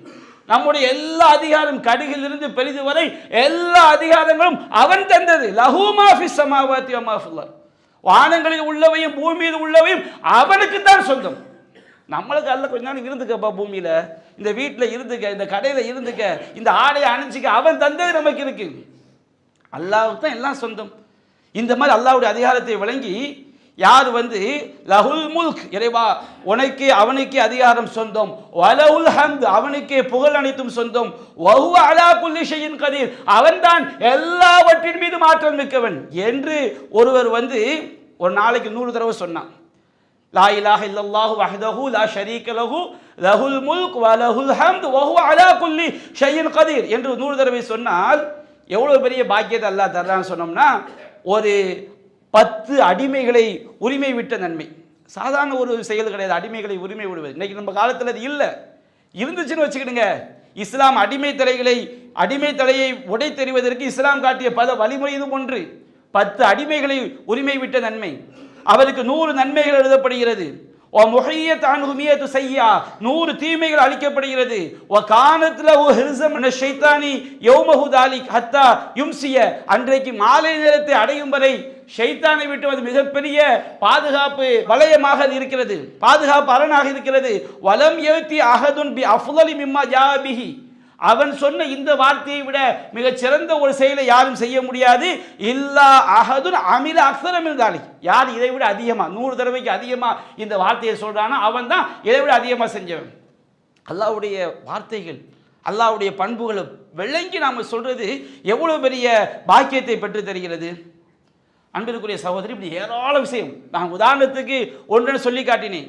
நம்முடைய எல்லா அதிகாரம் கடுகிலிருந்து பெரிது வரை எல்லா அதிகாரங்களும் அவன் தந்தது. லஹு மா ஃபிஸ் ஸமாவாதி வ மா ஃபில் அர்த், வானங்களில் உள்ளவையும் பூமி மீது உள்ளவையும் அவனுக்கு தான் சொந்தம். நம்மளுக்கு அல்ல கொஞ்ச நாள் இருந்துக்கப்பா, பூமியில இந்த வீட்டில் இருந்துக்க, இந்த கடையில் இருந்துக்க, இந்த ஆடையை அணிஞ்சிக்க, அவன் தந்தது நமக்கு இருக்கு. அல்லாஹ்வுக்கு தான் எல்லாம் சொந்தம். இந்த மாதிரி அல்லாஹ்வுடைய அதிகாரத்தை வழங்கி யார் லஹுல் முல்க், இறைவா உனக்கே அவனுக்கே அதிகாரம் சொந்தம், வலஹுல் ஹம்த் அவனுக்கே புகழ் அனைத்தும் சொந்தம், வஹுவ அலா குல்லி ஷைஇன் கதீர் அவன்தான் எல்லாவற்றின் மீதும் ஆற்றல் மிக்கவன் என்று ஒருவர் ஒரு நாளைக்கு 100 தடவை சொன்னான். லா இலாஹ இல்லல்லாஹு வஹ்தஹு லா ஷரீக லஹு லஹுல் முல்க் வலஹுல் ஹம்த் வஹுவ அலா குல்லி ஷைஇன் கதீர் என்று 100 தடவை சொன்னால் எவ்வளவு பெரிய பாக்கியத்தை அல்லாஹ் தர்றான்னு சொன்னோம்னா, ஒரு 10 அடிமைகளை உரிமை விட்ட நன்மை. சாதாரண ஒரு செயல் கிடையாது அடிமைகளை உரிமை விடுவது. இன்னைக்கு நம்ம காலத்தில் அது இல்லை. இருந்துச்சுன்னு வச்சுக்கிடுங்க, இஸ்லாம் அடிமை தலையை உடை தெரிவதற்கு இஸ்லாம் காட்டிய பல வழிமுறை இது ஒன்று. 10 அடிமைகளை உரிமை விட்ட நன்மை, அவருக்கு 100 நன்மைகள் எழுதப்படுகிறது. 100 தீமைகள் அளிக்கப்படுகிறது. அன்றைக்கு மாலை நேரத்தை அடையும் வரை ஷைத்தானை விட்டு அது மிகப்பெரிய பாதுகாப்பு வலயமாக இருக்கிறது, பாதுகாப்பு அரணாக இருக்கிறது. வலம் யத்தி அஹதுன் பி அஃலலி மிம்மா ஜாபிஹி, அவன் சொன்ன இந்த வார்த்தையை விட மிகச் சிறந்த ஒரு செயலை யாரும் செய்ய முடியாது. இல்லா அஹதுன் அமில அக்ஸர மின் தாலிக், யார் இதை விட அதிகமா 100 தடவைக்கு அதிகமா இந்த வார்த்தையை சொல்றானோ அவன் தான் இதை விட அதிகமாக செஞ்சவன். அல்லாஹ்வுடைய வார்த்தைகள், அல்லாஹ்வுடைய பண்புகளை விளங்கி நாம சொல்றது எவ்வளவு பெரிய பாக்கியத்தை பெற்று தருகிறது. அன்பிற்குரிய சகோதரி, இப்படி ஏராள விஷயம் நான் உதாரணத்துக்கு ஒன்றை சொல்லி காட்டினேன்.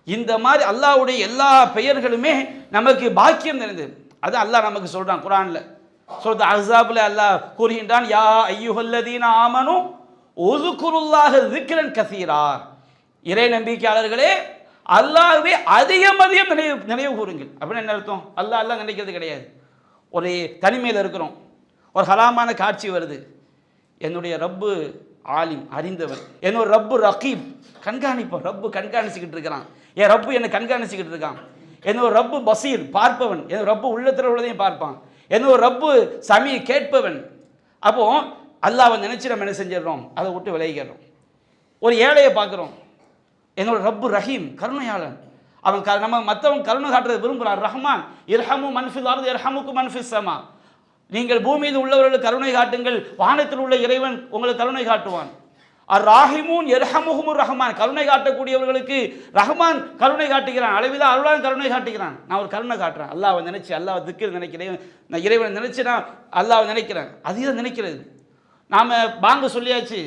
இந்த மாதிரி அல்லாஹ்வுடைய எல்லா பெயர்களுமே நமக்கு பாக்கியம் நிறைந்தது. அது அல்லாஹ் நமக்கு சொல்றான் குர்ஆன்ல. சூரத் அஹ்ஸாப்ல அல்லாஹ் கூறுகின்றான், யா அய்யுஹல்லதீன ஆமனு உஸ்குருல்லாஹ ஸிக்ரன் கஸீரா, இறை நம்பிக்கையாளர்களே அல்லாஹ்வை அதிகம் நினைவு கூறுங்கள். அப்படின்னு என்ன அர்த்தம்? அல்லாஹ் நினைக்கிறது கிடையாது. ஒரு தனிமையில் இருக்கிறோம், ஒரு ஹராமான காட்சி வருது, என்னுடைய ரப்பு ஆலிம் அறிந்தவன், என்னோட ரப்பு ரகீப் கண்காணிப்பவன், ரப்பு கண்காணிச்சுக்கிட்டு இருக்கிறான், என் ரப்பு என்னை கண்காணிச்சுக்கிட்டு இருக்கான். என்னோட ரப்பு பசீர் பார்ப்பவன், என்னோட ரப்பு உள்ளத்தில் உள்ளதையும் பார்ப்பான், என்னோட ரப்பு சமி கேட்பவன். அப்போ அல்லாஹ்வை நினைச்சு நம்ம என்ன செஞ்சிடறோம், அதை விட்டு விலகிக்கிறோம். ஒரு ஏழையை பார்க்குறோம், என்னோட ரப்பு ரஹீம் கருணையாளன், அவன் நம்ம மற்றவன் கருணை காட்டுறது விரும்புகிறான். ரஹ்மான் இர்ஹமு மன்ஃபில் அர்து இர்ஹமுக்கு மன்ஃபிஸ் ஸமா, நீங்கள் பூமியில் உள்ளவர்களுக்கு கருணை காட்டுங்கள், வானத்தில் உள்ள இறைவன் உங்களுக்கு கருணை காட்டுவான். அர் ராஹிமூன் எர்ஹமுஹுமுர் ரஹ்மான், கருணை காட்டக்கூடியவர்களுக்கு ரஹ்மான் கருணை காட்டுகிறான், அளவிலா அருளான் கருணை காட்டுகிறான். நான் ஒரு கருணை காட்டுறேன், அல்லாஹ்வை நினைச்சு, அல்லாஹ் திக்ர் நினைக்கிறேன், நான் இறைவனை நினைச்சு நான் அல்லாஹ்வை நினைக்கிறேன். அதுதான் நினைக்கிறது. நாம் பாங்க சொல்லியாச்சு,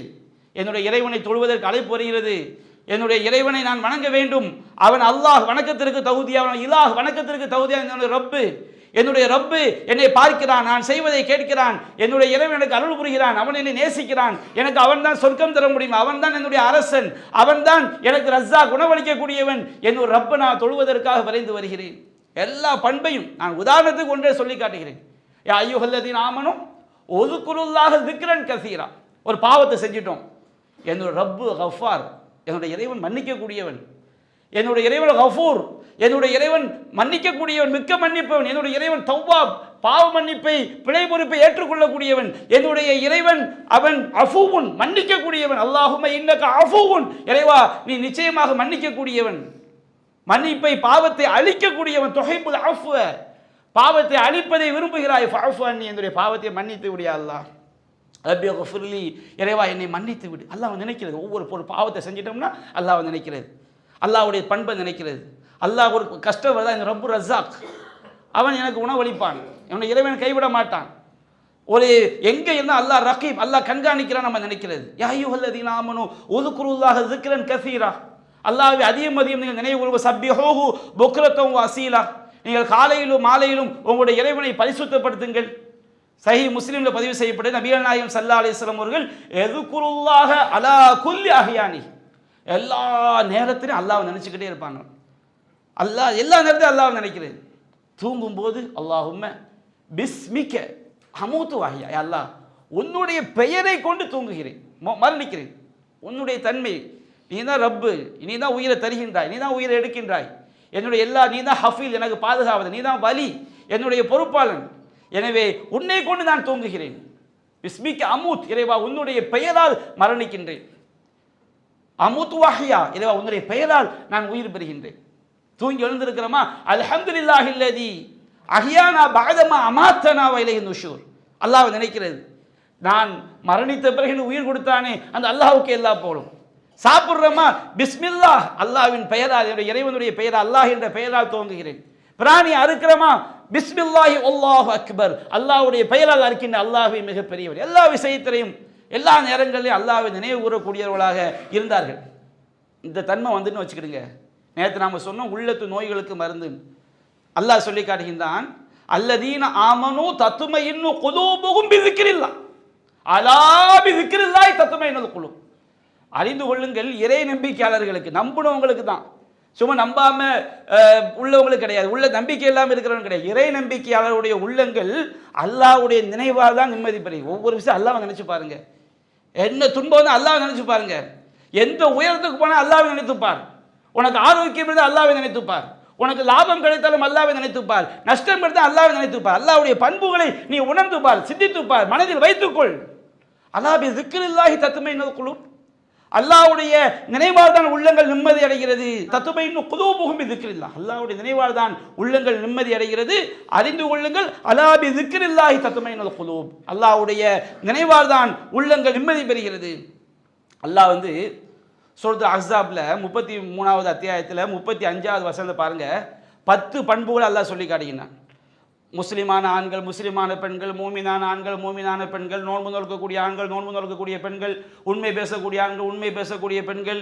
என்னுடைய இறைவனை தொழுவதற்கு அழைப்பு வருகிறது, என்னுடைய இறைவனை நான் வணங்க வேண்டும், அவன் அல்லாஹ் வணக்கத்திற்கு தகுதியான், இலாஹ் வணக்கத்திற்கு தகுதியான். என்னுடைய ரப்பு என்னை பார்க்கிறான், நான் செய்வதை கேட்கிறான், என்னுடைய இறைவன் எனக்கு அருள் புரிகிறான், அவன் என்னை நேசிக்கிறான், எனக்கு அவன் தான் சொர்க்கம் தர முடியும், அவன் தான் என்னுடைய அரசன், அவன் தான் எனக்கு ரஸ்ஸா குணவளிக்கக்கூடியவன். என்னுடைய ரப்பை நான் தொழுவதற்காக விரைந்து வருகிறேன். எல்லா பண்பையும் நான் உதாரணத்துக்கு ஒன்றே சொல்லி காட்டுகிறேன். யா அய்யுஹல்லதீன ஆமனு உஸ்குருல்லாஹ ஸிக்ரன் கஸீரா, ஒரு பாவத்தை செஞ்சிட்டோம், என்னுடைய ரப்பு கஃபார், என்னுடைய இறைவன் மன்னிக்கக்கூடியவன், என்னுடைய இறைவன் கஃபூர், என்னுடைய இறைவன் மன்னிக்கக்கூடியவன், மிக்க மன்னிப்பவன், என்னுடைய இறைவன் தவ்வாப், பாவ மன்னிப்பை பிழை பொறுப்பை ஏற்றுக்கொள்ளக்கூடியவன், என்னுடைய இறைவன் அவன் அஃபூவுன் மன்னிக்கக்கூடியவன். அல்லாஹும்ம இன்னக அஃபூவுன், இறைவா நீ நிச்சயமாக மன்னிக்கக்கூடியவன், மன்னிப்பை பாவத்தை அழிக்கக்கூடியவன். துஹிப்புல் அஃப்வ, பாவத்தை அழிப்பதை விரும்புகிறாய், ஃபஅஃபு அன்னி, என்னுடைய பாவத்தை மன்னித்து விடு அல்லாஹ். ரப்பி குஃபிர்லி, இறைவா என்னை மன்னித்து விடு. அல்லாஹ் நினைக்கிறது, ஒவ்வொரு பாவத்தை செஞ்சிட்டோம்னா அல்லாஹ் நினைக்கிறது, அல்லாஹ்வுடைய பண்பை நினைக்கிறது. அல்லாஹ் ஒரு கஷ்டம் வருதா, இந்த ரப்பு ரஸாக், அவன் எனக்கு உணவளிப்பான், அவனை இறைவன் கைவிட மாட்டான். ஒரு எங்கே இருந்தால் அல்லாஹ் ரகீப், அல்லாஹ் கண்காணிக்கிறான் நம்ம நினைக்கிறது. யா அய்யுஹல்லதீன ஆமனு உஸ்குருல்லாஹ ஸிக்ரன் கஸீரா, அல்லாஹ்வை அதிகம் நீங்கள் நினைவு கூறுங்க. சப்பிஹூஹு புக்ரத்தன் வ அஸீலா, நீங்கள் காலையிலும் மாலையிலும் உங்களுடைய இறைவனை பரிசுத்தப்படுத்துங்கள். சஹீஹ் முஸ்லிம்ல பதிவு செய்யப்பட்ட நபிகள் நாயகம் ஸல்லல்லாஹு அலைஹி வஸல்லம் அவர்கள் எதுகுருல்லாஹ அலா குல்லி அஹ்யானி, எல்லா நேரத்திலும் அல்லாஹ்வை நினைச்சுக்கிட்டே இருப்பாங்க. அல்லாஹ் எல்லா நேரத்திலும் அல்லாஹ்வை நினைக்கிறேன். தூங்கும்போது அல்லாஹும்ம பிஸ்மிக அமூத்து வஹ்யா, அல்லாஹ் உன்னுடைய பெயரை கொண்டு தூங்குகிறேன், மரணிக்கிறேன். உன்னுடைய தன்மை, நீ தான் ரப்பு, நீ தான் உயிரை தருகின்றாய், நீ தான் உயிரை எடுக்கின்றாய், என்னுடைய எல்லா, நீ தான் ஹஃபீல், எனக்கு பாதுகாவது, நீ தான் வலி, என்னுடைய பொறுப்பாளன், எனவே உன்னை கொண்டு நான் தூங்குகிறேன். பிஸ்மிக அமூத், இறைவா உன்னுடைய பெயரால் மரணிக்கின்றேன். அமூத் வஹ்யா, இறைவா உன்னுடைய பெயரால் நான் உயிர் பெறுகின்றேன். தூங்கி எழுந்திருக்கிறோமா, அல்ஹம்துலில்லாஹில்லதி அஹ்யானா பஅதமா அமாத்தனா வ இலைஹி நுஷூர், அல்லாஹ்வை நினைக்கிறது. நான் மரணித்த பிறகு உயிர் கொடுத்தானே அந்த அல்லாஹ்வுக்கு எல்லா போலும். சாப்பிட்றோமா, பிஸ்மில்லாஹ், அல்லாஹ்வின் பெயரால், என்னுடைய இறைவனுடைய பெயரால், அல்லாஹ் என்ற பெயரால் துவங்குகிறேன். பிராணி அறுக்கிறோமா, பிஸ்மில்லாஹி அல்லாஹு அக்பர், அல்லாஹ்வுடைய பெயரால் அறுக்கின்ற அல்லாஹ்வே மிகப்பெரியவர். எல்லா விஷயத்திலையும் எல்லா நேரங்களிலும் அல்லாஹ்வை நினைவு கூறக்கூடியவர்களாக இருந்தார்கள். இந்த தன்மை வந்துன்னு வச்சுக்கிடுங்க. நேற்று நாம் சொன்னோம் உள்ளத்து நோய்களுக்கு மருந்து. அல்லாஹ் சொல்லி காட்டுகின்றான், அல்லதீன ஆமனு தத்துமையின்னு குலூபுகும் பிதிக்ரில்லாஹ், அலா பிதிக்ரில்லாஹி தத்துமையினுல் குலூப். அறிந்து கொள்ளுங்கள், இறை நம்பிக்கையாளர்களுக்கு, நம்புனவங்களுக்கு தான், சும்மா நம்பாம உள்ளவங்களுக்கு கிடையாது, உள்ள நம்பிக்கை இல்லாமல் இருக்கிறவங்க கிடையாது. இறை நம்பிக்கையாளருடைய உள்ளங்கள் அல்லாஹ்வுடைய நினைவால் தான் நிம்மதி பெறும். ஒவ்வொரு விஷயம் அல்லாஹ்வை நினைச்சு பாருங்க. என்ன துன்பம் வந்து அல்லாஹ்வை நினைச்சு பாருங்க. எந்த உயரத்துக்கு போனால் அல்லாஹ்வை நினைத்துப்பார். உனக்கு ஆரோக்கியம் இருந்தால் அல்லாஹ்வை நினைத்துப்பார். உனக்கு லாபம் கிடைத்தாலும் அல்லாஹ்வை நினைத்துப்பார். நஷ்டம் கிடைத்தால் அல்லாஹ்வை நினைத்துப்பார். அல்லாஹ்வுடைய பண்புகளை நீ உணர்ந்துப்பார், சிந்தித்துப்பார், மனதில் வைத்துக்கொள். அல்லாஹ் பி ஸிக்ரில்லாஹி தத்மையினுல் குலூப், அல்லாஹ்வுடைய நினைவால் தான் உள்ளங்கள் நிம்மதி அடைகிறது. தத்துமையின்னு குலூபுகும் பி ஸிக்ரில்லாஹ், அல்லாஹ்வுடைய நினைவால் தான் உள்ளங்கள் நிம்மதி அடைகிறது. அறிந்து கொள்ளுங்கள், அலா பி ஸிக்ரில்லாஹி தத்மையினுல் குலூப், அல்லாஹ்வுடைய நினைவால் தான் உள்ளங்கள் நிம்மதி பெறுகிறது. அல்லாஹ் வந்து சூரத்துல் அஹ்ஸாப்ல 33வது அத்தியாயத்தில் 35வது வசனத்தை பாருங்க. 10 பண்புகள் அல்லாஹ் சொல்லி காட்டுகிறான். முஸ்லிமான ஆண்கள், முஸ்லிமான பெண்கள், மூமினான ஆண்கள், மூமினான பெண்கள், நோன்பு நோக்கக்கூடிய ஆண்கள், நோன்பு நோக்கக்கூடிய பெண்கள், உண்மை பேசக்கூடிய ஆண்கள், உண்மை பேசக்கூடிய பெண்கள்,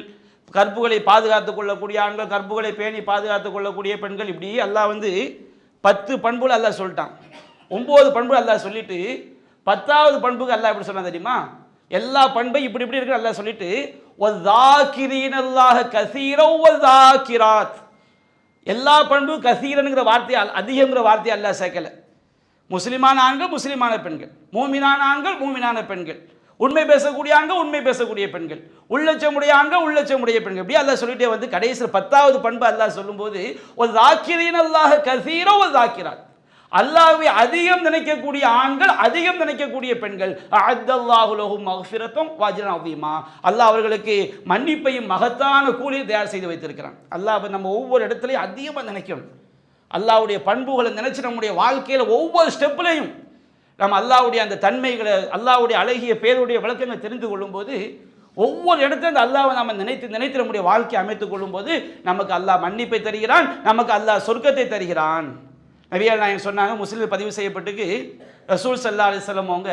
கற்புகளை பாதுகாத்துக் கொள்ளக்கூடிய ஆண்கள், கற்புகளை பேணி பாதுகாத்துக் கொள்ளக்கூடிய பெண்கள், இப்படி அல்லாஹ் வந்து 10 பண்புகள் அல்லாஹ் சொல்லிட்டான். 9 பண்புகள் அல்லாஹ் சொல்லிட்டு 10வது பண்புக்கு அல்லாஹ் எப்படி சொன்னா தெரியுமா? எல்லா பண்பை இப்படி இப்படி இருக்கு அல்லாஹ் சொல்லிட்டு வஸாகிரீனல்லாஹ கஸீரன் வஸாகிராத், எல்லா பண்பு கசீரனுங்கிற வார்த்தை, அதிகங்கிற வார்த்தை அல்லாஹ் சேர்க்கல. முஸ்லிமான ஆண்கள், முஸ்லிமான பெண்கள், மூமினான ஆண்கள், மூமினான பெண்கள், உண்மை பேசக்கூடிய ஆண்கள், உண்மை பேசக்கூடிய பெண்கள், உள்ளச்சமுடைய ஆண்கள், உள்ளச்சமுடைய பெண்கள், இப்படி அல்லாஹ் சொல்லிட்டே வந்து கடைசியில் 10வது பண்பு அல்லாஹ் சொல்லும்போது வஸாகிரீனல்லாஹ கஸீரன் வஸாகிராத், அல்லாஹ்வை அதிகம் நினைக்கக்கூடிய ஆண்கள், அதிகம் நினைக்கக்கூடிய பெண்கள், அஅத்தல்லாஹு லஹும் மக்ஃபிரத்தன் வ அஜ்ரன் அஸீமா, அல்லாஹ் அவர்களுக்கு மன்னிப்பையும் மகத்தான கூலியை தயார் செய்து வைத்திருக்கிறான். அல்லாஹ் நம்ம ஒவ்வொரு இடத்துலையும் அதிகமாக நினைக்கணும். அல்லாஹ்வுடைய பண்புகளை நினைச்சு நம்முடைய வாழ்க்கையில் ஒவ்வொரு ஸ்டெப்லையும் நம்ம அல்லாஹ்வுடைய அந்த தன்மைகளை, அல்லாஹ்வுடைய அழகிய பேருடைய விளக்கங்களை தெரிந்து கொள்ளும்போது, ஒவ்வொரு இடத்துல அந்த அல்லாஹ்வை நம்ம நினைத்து நம்முடைய வாழ்க்கையை அமைத்துக் கொள்ளும்போது நமக்கு அல்லாஹ் மன்னிப்பை தருகிறான், நமக்கு அல்லாஹ் சொர்க்கத்தை தருகிறான். நபிகள் நாயகம் சொன்னாங்க, முஸ்லிம் பதிவு செய்யப்பட்டுக்கு, ரசூல் ஸல்லல்லாஹு அலைஹி வஸல்லம் அவங்க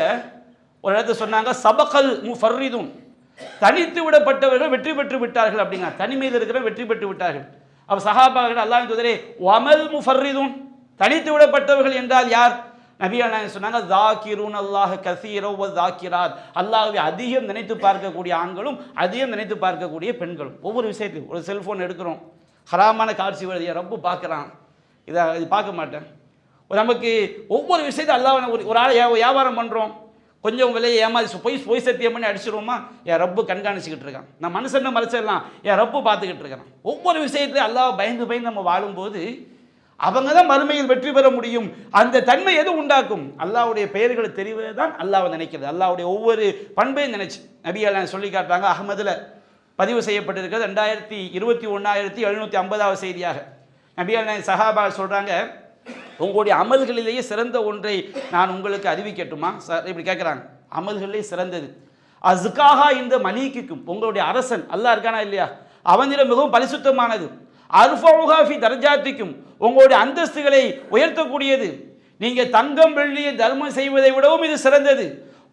ஒரு இடத்துல சொன்னாங்க, சபகல் முஃபர்ரிதுன், தனித்து விடப்பட்டவர்கள் வெற்றி பெற்று விட்டார்கள் அப்படிங்க. தனிமையில் இருக்கிற வெற்றி பெற்று விட்டார்கள். அப்போ சஹாபாக்கள் அல்லாஹ்வின் தூதரே வமல் முஃபர்ரிதுன், தனித்து விடப்பட்டவர்கள் என்றால் யார்? நபிகள் நாயகம் சொன்னாங்க, ஸாகிரூன் அல்லாஹ் கஸீரன் வ ஸாகிராத், அல்லாஹ்வை அதிகம் நினைத்து பார்க்கக்கூடிய ஆண்களும் அதிகம் நினைத்து பார்க்கக்கூடிய பெண்களும். ஒவ்வொரு விஷயத்தையும், ஒரு செல்ஃபோன் எடுக்கிறோம், ஹராமான காட்சி வருது, ரப்பு பார்க்குறான், இது பார்க்க மாட்டேன். நமக்கு ஒவ்வொரு விஷயத்தை அல்லாஹ், ஒரு ஆளை வியாபாரம் பண்ணுறோம், கொஞ்சம் விலையை ஏமாதி பொய் சத்தியம் பண்ணி அடிச்சிடுவோமா, என் ரப்பு கண்காணிச்சுக்கிட்டு இருக்கான், நான் மனுஷனை மறைச்சிடலாம், என் ரப்பு பார்த்துக்கிட்டு இருக்கிறான். ஒவ்வொரு விஷயத்தையும் அல்லாஹ் பயந்து பயந்து நம்ம வாழும்போது அவங்க தான் மறுமையில் வெற்றி பெற முடியும். அந்த தன்மை எது உண்டாக்கும்? அல்லாஹ்வுடைய பெயர்களை தெரிவது தான் அல்லாஹ்வை நினைக்கிறது. அல்லாஹ்வுடைய ஒவ்வொரு பண்பையும் நினைச்சு நபிகள் சொல்லி காட்டுறாங்க. அஹ்மதுல பதிவு செய்யப்பட்டிருக்கிறது 2021,750வது செய்தியாக. நபிகள் சஹாபா சொல்றாங்க, உங்களுடைய அமல்களிலேயே சிறந்த ஒன்றை நான் உங்களுக்கு அறிவிக்கட்டுமா சார்? இப்படி கேட்குறாங்க. அமல்களிலே சிறந்தது அஸ்காஹா இந்த மலீக்குக்கும், உங்களுடைய அரசன் அல்லாஹ் இருக்கானா இல்லையா, அவனிடம் மிகவும் பரிசுத்தமானது. அர்ஃபவுஹா ஃபி தர்ஜாத்திக்கும், உங்களுடைய அந்தஸ்துகளை உயர்த்தக்கூடியது. நீங்கள் தங்கம் வெள்ளியை தர்மம் செய்வதை விடவும் இது சிறந்தது.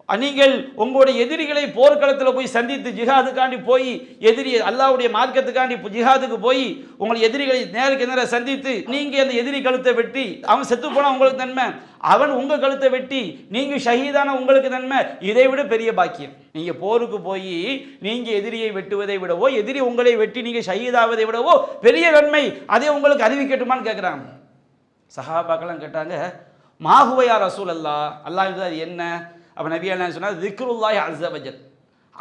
நீங்கள் உங்களுடைய எதிரிகளை போர்க்களத்தில் போய் சந்தித்து ஜிஹாதுக்காண்டி போய் எதிரி அல்லாஹ்வுடைய மார்க்கத்துக்காண்டி ஜிஹாதுக்கு போய் உங்கள் எதிரிகளை நேருக்கு நேர சந்தித்து நீங்கள் அந்த எதிரி கழுத்தை வெட்டி அவன் செத்து போனால் உங்களுக்கு நன்மை, அவன் உங்கள் கழுத்தை வெட்டி நீங்கள் ஷஹீதான உங்களுக்கு நன்மை. இதை விட பெரிய பாக்கியம். நீங்கள் போருக்கு போய் நீங்கள் எதிரியை வெட்டுவதை விடவோ எதிரி உங்களை வெட்டி நீங்கள் ஷஹீதாவதை விடவோ பெரிய நன்மை. அதை உங்களுக்கு அறிவிக்கட்டுமான்னு கேட்குறாங்க. சஹாபாக்கெல்லாம் கேட்டாங்க, மாஹுவையா ரசூல் அல்லாஹ் அது என்ன? அப்போ நபி என்ன சொன்னால், திக்ருல்லாஹி அஸ்ஸ வஜல்,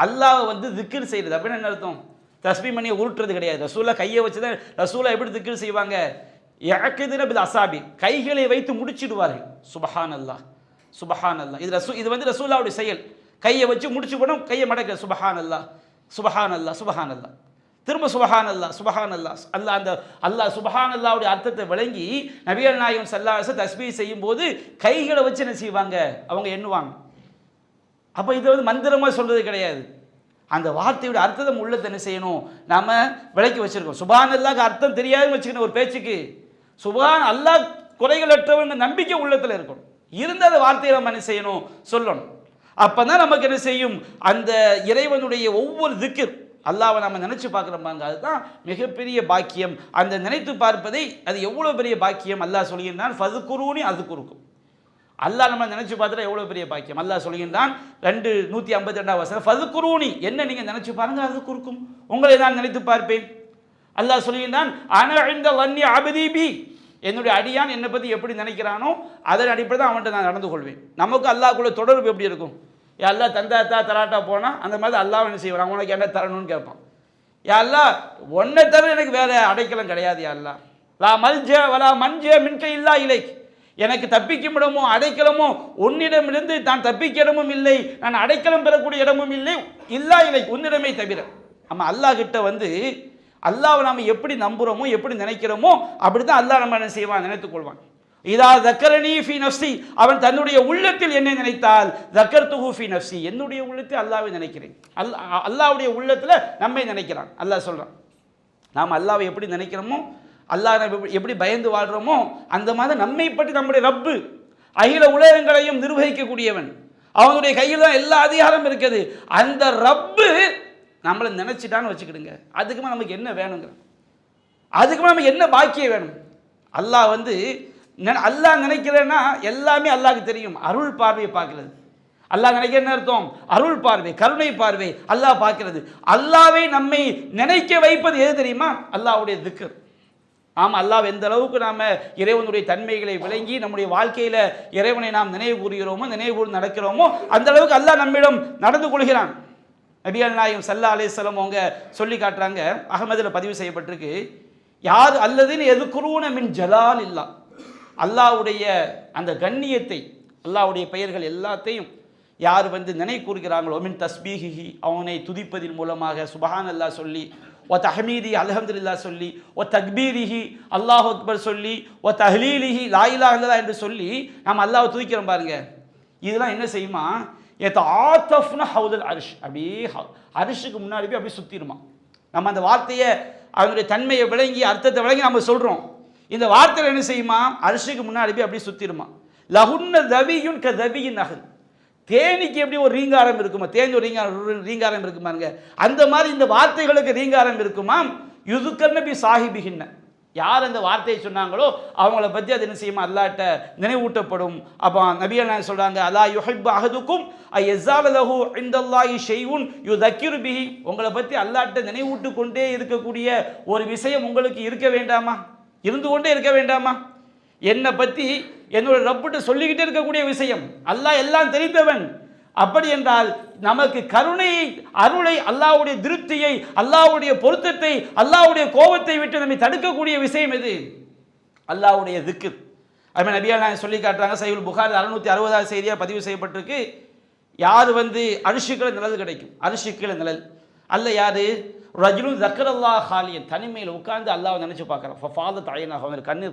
அல்லாஹ் வந்து திக்ர் செய்கிறது. அப்படின்னு என்ன அர்த்தம்? தஸ்பீ மணியை உருட்டுறது கிடையாது. ரசூலா கையை வச்சு தான் ரசூலா எப்படி திக்ர் செய்வாங்க? யஅகிதுன பில் அஸாபி, கைகளை வைத்து முடிச்சிடுவார்கள். சுபஹானல்லாஹ் சுபஹானல்லாஹ். இது வந்து ரசூலாவுடைய செயல். கையை வச்சு முடிச்சு போனோம், கையை மடக்க சுபஹானல்லாஹ் சுபஹானல்லாஹ் சுபஹானல்லாஹ், திரும்ப சுபஹானல்லாஹ் சுபஹானல்லாஹ். அல்லாஹ் அந்த அல்லாஹ் சுபஹானல்லாஹ்வுடைய அர்த்தத்தை விளங்கி நபிகள் நாயகம் ஸல்லல்லாஹு அலைஹி வஸல்லம் தஸ்பீஹ் செய்யும் போது கைகளை வச்சு என்ன செய்வாங்க? அவங்க எண்ணுவாங்க. அப்போ இது வந்து மந்திரமாக சொல்கிறது கிடையாது. அந்த வார்த்தையோட அர்த்தத்தை உள்ளத்தை என்ன செய்யணும்? நாம் விளக்கி வச்சுருக்கோம். சுபஹானல்லாஹ்க்கு அர்த்தம் தெரியாதுன்னு வச்சுக்கணும் ஒரு பேச்சுக்கு. சுபஹான் அல்லாஹ் குறைகளற்றவங்க நம்பிக்கை உள்ளத்தில் இருக்கணும். இருந்த அந்த வார்த்தையை நம்ம என்ன செய்யணும்? சொல்லணும். அப்போ தான் நமக்கு என்ன செய்யும்? அந்த இறைவனுடைய ஒவ்வொரு திக்ர் அல்லாஹ்வை நம்ம நினச்சி பார்க்குறோம்பாங்க, அதுதான் மிகப்பெரிய பாக்கியம். அந்த நினைத்து பார்ப்பதை அது எவ்வளோ பெரிய பாக்கியம். அல்லாஹ் சொல்கின்றான், ஃபதுகுரூனி அதுகுருக்கும். அல்லாஹ் நம்ம நினச்சி பார்த்துட்டா எவ்வளோ பெரிய பாக்கியம். அல்லாஹ் சொல்கின்றான் 152 வசனம், ஃபதுகுரூனி, என்ன நீங்கள் நினச்சி பாருங்கள், அது குறுக்கும், உங்களை நான் நினைத்து பார்ப்பேன். அல்லாஹ் சொல்கின்றான், அன இன்த வன்னி அபதி பி, என்னுடைய அடியான் என்னை பற்றி எப்படி நினைக்கிறானோ அதன் அடிப்படை தான் அவன்கிட்ட நான் நடந்து கொள்வேன். நமக்கு அல்லாஹ்க்குள்ள தொடர்பு எப்படி இருக்கும்? அல்லா தந்தாத்தா தராட்டா போனால் அந்த மாதிரி அல்லாஹ் என்ன செய்வான்? உனக்கு என்ன தரணும்னு கேட்பான். அல்லா ஒன்றை தவிர எனக்கு வேறு அடைக்கலம் கிடையாது. அல்லா லா மல்ஜ வலா மன்ஜ மின்க இல்லா இலை, எனக்கு தப்பிக்கும் இடமோ அடைக்கலமோ உன்னிடமிருந்து தான் தப்பிக்க இடமும் இல்லை, நான் அடைக்கலம் பெறக்கூடிய இடமும் இல்லை, இல்லா இலை, உன்னிடமே தவிர. நம்ம அல்லாஹ் கிட்ட வந்து அல்லாஹ்வை நாம் எப்படி நம்புகிறோமோ எப்படி நினைக்கிறோமோ அப்படி தான் அல்லாஹ் நம்ம என்ன செய்வான்? நினைத்துக் கொள்வான். இதா தக்கரணி ஃபி நஃப்சி, அவன் தன்னுடைய உள்ளத்தில் என்னை நினைத்தால் தக்கர்துஹு ஃபி நஃப்சி, என்னுடைய உள்ளத்தில் அல்லாஹ்வை நினைக்கிறேன். அல்லாஹ்வுடைய உள்ளத்தில் நம்மை நினைக்கிறான். அல்லாஹ் சொல்கிறான், நாம் அல்லாஹ்வை எப்படி நினைக்கிறோமோ அல்லாஹ் எப்படி பயந்து வாழ்கிறோமோ அந்த மாதிரி நம்மை பற்றி நம்முடைய ரப்பு அகில உலகங்களையும் நிர்வகிக்கக்கூடியவன், அவனுடைய கையில் தான் எல்லா அதிகாரம் இருக்குது. அந்த ரப்பு நம்மளை நினச்சிட்டான்னு வச்சுக்கிடுங்க, அதுக்குமே நமக்கு என்ன வேணுங்கிற, அதுக்குமே நமக்கு என்ன பாக்கியம் வேணும்? அல்லாஹ் வந்து அல்லாஹ் நினைக்கிறேன்னா எல்லாமே அல்லாஹ்க்கு தெரியும். அருள் பார்வையை பார்க்கிறது. அல்லாஹ் நினைக்கிற என்ன அர்த்தம்? அருள் பார்வை, கருணை பார்வை அல்லாஹ் பார்க்கிறது. அல்லாஹ்வை நம்மை நினைக்க வைப்பது எது தெரியுமா? அல்லாஹ்வுடைய திக்ர். ஆமாம், அல்லாஹ் எந்த அளவுக்கு நாம் இறைவனுடைய தன்மைகளை விளங்கி நம்முடைய வாழ்க்கையில் இறைவனை நாம் நினைவு கூறுகிறோமோ நினைவு கூர்ந்து நடக்கிறோமோ அந்த அளவுக்கு அல்லாஹ் நம்மிடம் நடந்து கொள்கிறான். நபிகள் நாயகம் ஸல்லல்லாஹு அலைஹி வஸல்லம் அவங்க சொல்லி காட்டுறாங்க, அஹ்மதில் பதிவு செய்யப்பட்டிருக்கு, யார் அல்லதுன்னு எதுக்குறூன மின் ஜலால் இல்லா, அல்லாஹ்வுடைய அந்த கண்ணியத்தை அல்லாஹ்வுடைய பெயர்கள் எல்லாத்தையும் யார் வந்து நினை கூறுகிறாங்களோ, மின் தஸ்பீஹி, அவனை துதிப்பதின் மூலமாக சுபஹான் அல்லாஹ் சொல்லி, ஒ தஹ்மீதி அல்ஹம்துலில்லாஹ் சொல்லி, ஒ தக்பீரிஹி அல்லாஹு அக்பர் சொல்லி, ஒ தஹ்லீலிஹி லா இலாஹ இல்லல்லாஹ் என்று சொல்லி நாம் அல்லாஹ்வை துதிக்கிறோம் பாருங்க. இதெல்லாம் என்ன செய்யுமா? ஆத்தஃப்னா ஹவுதுல் அர்ஷ், அப்படியே அரிஷுக்கு முன்னாடி போய் அப்படியே சுற்றிடுமா. நம்ம அந்த வார்த்தையை அதனுடைய தன்மையை விளங்கி அர்த்தத்தை விளங்கி நம்ம சொல்கிறோம். இந்த வார்த்தையில் என்ன செய்யுமா? அரிசிக்கு முன்னாடி போய் அப்படியே சுற்றிடுமா. லஹுன்ன தவியுன் க தவியின் நகல், தேனிக்கு எப்படி ஒரு ரீங்காரம் இருக்குமா? தேன் ஒரு ரீங்காரம் இருக்குமாங்க, அந்த மாதிரி இந்த வார்த்தைகளுக்கு ரீங்காரம் இருக்குமா. யுதுக்கர் நபி சாஹிபிகின்ன, யார் அந்த வார்த்தையை சொன்னாங்களோ அவங்கள பற்றி அது என்ன செய்யுமா? அல்லாஹ்ட்ட நினைவூட்டப்படும். அப்போ நபிகள் நாயகம் சொல்கிறாங்க, அல்லா யுஹிப்பு அஹதுக்கும் ஐயஸால லஹு இன்தல்லாஹி ஷைஉன் யுதக்கிரு பிஹி, உங்களை பற்றி அல்லாஹ்ட்ட நினைவூட்டு கொண்டே இருக்கக்கூடிய ஒரு விஷயம் உங்களுக்கு இருக்க வேண்டாமா? இருந்து கொண்டே இருக்க வேண்டாமா? என்னை பற்றி என்னோட ரப்பிட்ட சொல்லிக்கிட்டே இருக்கக்கூடிய விஷயம். அல்லாஹ் எல்லாம் தெரிந்தவன். அப்படி என்றால் நமக்கு கருணையை, அருளை, அல்லாஹ்வுடைய திருப்தியை, அல்லாஹ்வுடைய பொருத்தத்தை, அல்லாஹ்வுடைய கோபத்தை விட்டு நம்மை தடுக்கக்கூடிய விஷயம் எது? அல்லாஹ்வுடைய திக்ர். அதுமாதிரி நபிகள் நாயகம் சொல்லி காட்டுறாங்க, சஹீஹுல் புகாரி 660 செய்தியாக பதிவு செய்யப்பட்டிருக்கு, யார் வந்து அரிசிக்கிற நிழல் கிடைக்கும், அரிசிக்கிற நிழல் அல்ல யாரு? ரஜுலுன் ஸக்கரல்லாஹ் ஹாலியன், தனிமையில் உட்கார்ந்து அல்லாஹ்வை நினச்சி பார்க்குறான். ஃபஃபாதத் அய்னாஹு,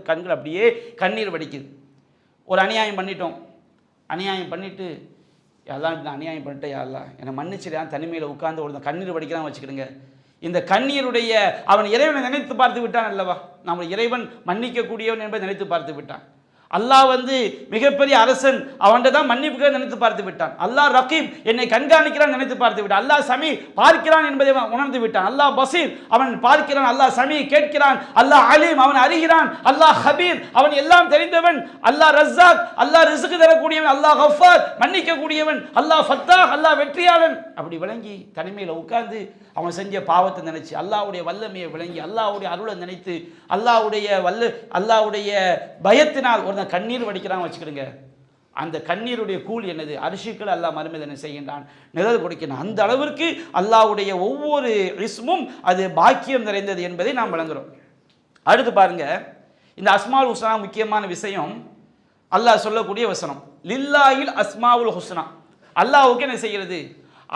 கண்கள் அப்படியே கண்ணீர் வடிக்குது. ஒரு அநியாயம் பண்ணிட்டோம், அநியாயம் பண்ணிவிட்டு எல்லாம் இந்த அநியாயம் பண்ணிட்டேன், யாரெல்லாம் என்னை மன்னிச்சிடான், தனிமையில் உட்கார்ந்து ஒரு கண்ணீர் வடிக்கிறான் வச்சுக்கிடுங்க. இந்த கண்ணீருடைய அவன் இறைவனை நினைத்து பார்த்து விட்டான் அல்லவா, நம்ம இறைவன் மன்னிக்கக்கூடியவன் என்பதை நினைத்து பார்த்து விட்டான். அல்லாஹ் மிகப்பெரிய அரசன், அவன்கிட்ட தான் மன்னிப்புகள் நினைத்து பார்த்து விட்டான். அல்லாஹ் ரகீப், என்னை கண்காணிக்கிறான் நினைத்து பார்த்து விட்டான். அல்லாஹ் சமீ, பார்க்கிறான் என்பதை உணர்ந்து விட்டான். அல்லாஹ் பசீர், அவன் பார்க்கிறான். அல்லாஹ் சமீ, கேட்கிறான். அல்லாஹ் அலீம், அவன் அறிகிறான். அல்லாஹ் ஹபீர், அவன் எல்லாம் தெரிந்தவன். அல்லாஹ் ரஸாக், அல்லாஹ் ரிஸ்க் தரக்கூடியவன். அல்லாஹ் கஃபார், மன்னிக்க கூடியவன். அல்லாஹ் ஃபத்தாஹ், அல்லாஹ் வெற்றியாளன். அப்படி விளங்கி தனிமையில் உட்கார்ந்து அவன் செஞ்ச பாவத்தை நினைச்சு, அல்லாஹ்வுடைய வல்லமையை விளங்கி, அல்லாஹ்வுடைய அருளை நினைத்து, அல்லாஹ்வுடைய பயத்தினால் ஒரு கண்ணீர் வடிக்கிறான் வச்சுக்கிடுங்க. அந்த கண்ணீருடைய கூலி என்னது? அரிசிக்கள் அல்லாஹ் மறுமையை செய்கின்றான், நிழல் கொடுக்கிறான். அந்த அளவிற்கு அல்லாஹ்வுடைய ஒவ்வொரு இஸ்மும் அது பாக்கியம் நிறைந்தது என்பதை நாம் விளங்குறோம். அடுத்து பாருங்க, இந்த அஸ்மாவுல் ஹுஸ்னா முக்கியமான விஷயம். அல்லாஹ் சொல்லக்கூடிய வசனம், லில்லாஹில் அஸ்மாவுல் ஹுஸ்னா. அல்லாஹ்வுக்கு என்ன செய்கிறது?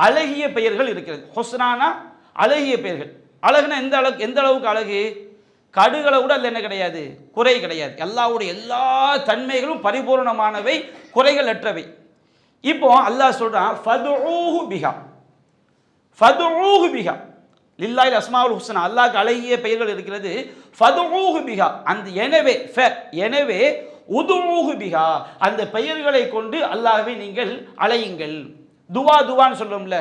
அழகிய பெயர்கள் இருக்கிறது. ஹுஸ்னானா அழகிய பெயர்கள். அழகுனா எந்த அளவுக்கு அழகு? கடுகளை கூட அதில் என்ன கிடையாது, குறை கிடையாது. அல்லாஹ்வுடைய எல்லா தன்மைகளும் பரிபூர்ணமானவை, குறைகள் அற்றவை. இப்போ அல்லாஹ் சொல்றான், ஃபதுஊஹு பிஹா, ஃபதுஊஹு பிஹா. லில்லாஹில் அஸ்மாவுல் ஹுஸ்னா, அல்லாஹ்க்கு அழகிய பெயர்கள் இருக்கிறது. ஃபதுஊஹு பிஹா, அந்த எனவே உதுஊஹு பிஹா, அந்த பெயர்களை கொண்டு அல்லாஹ்வை நீங்கள் அழையுங்கள். துவான்னு சொல்றோம்ல,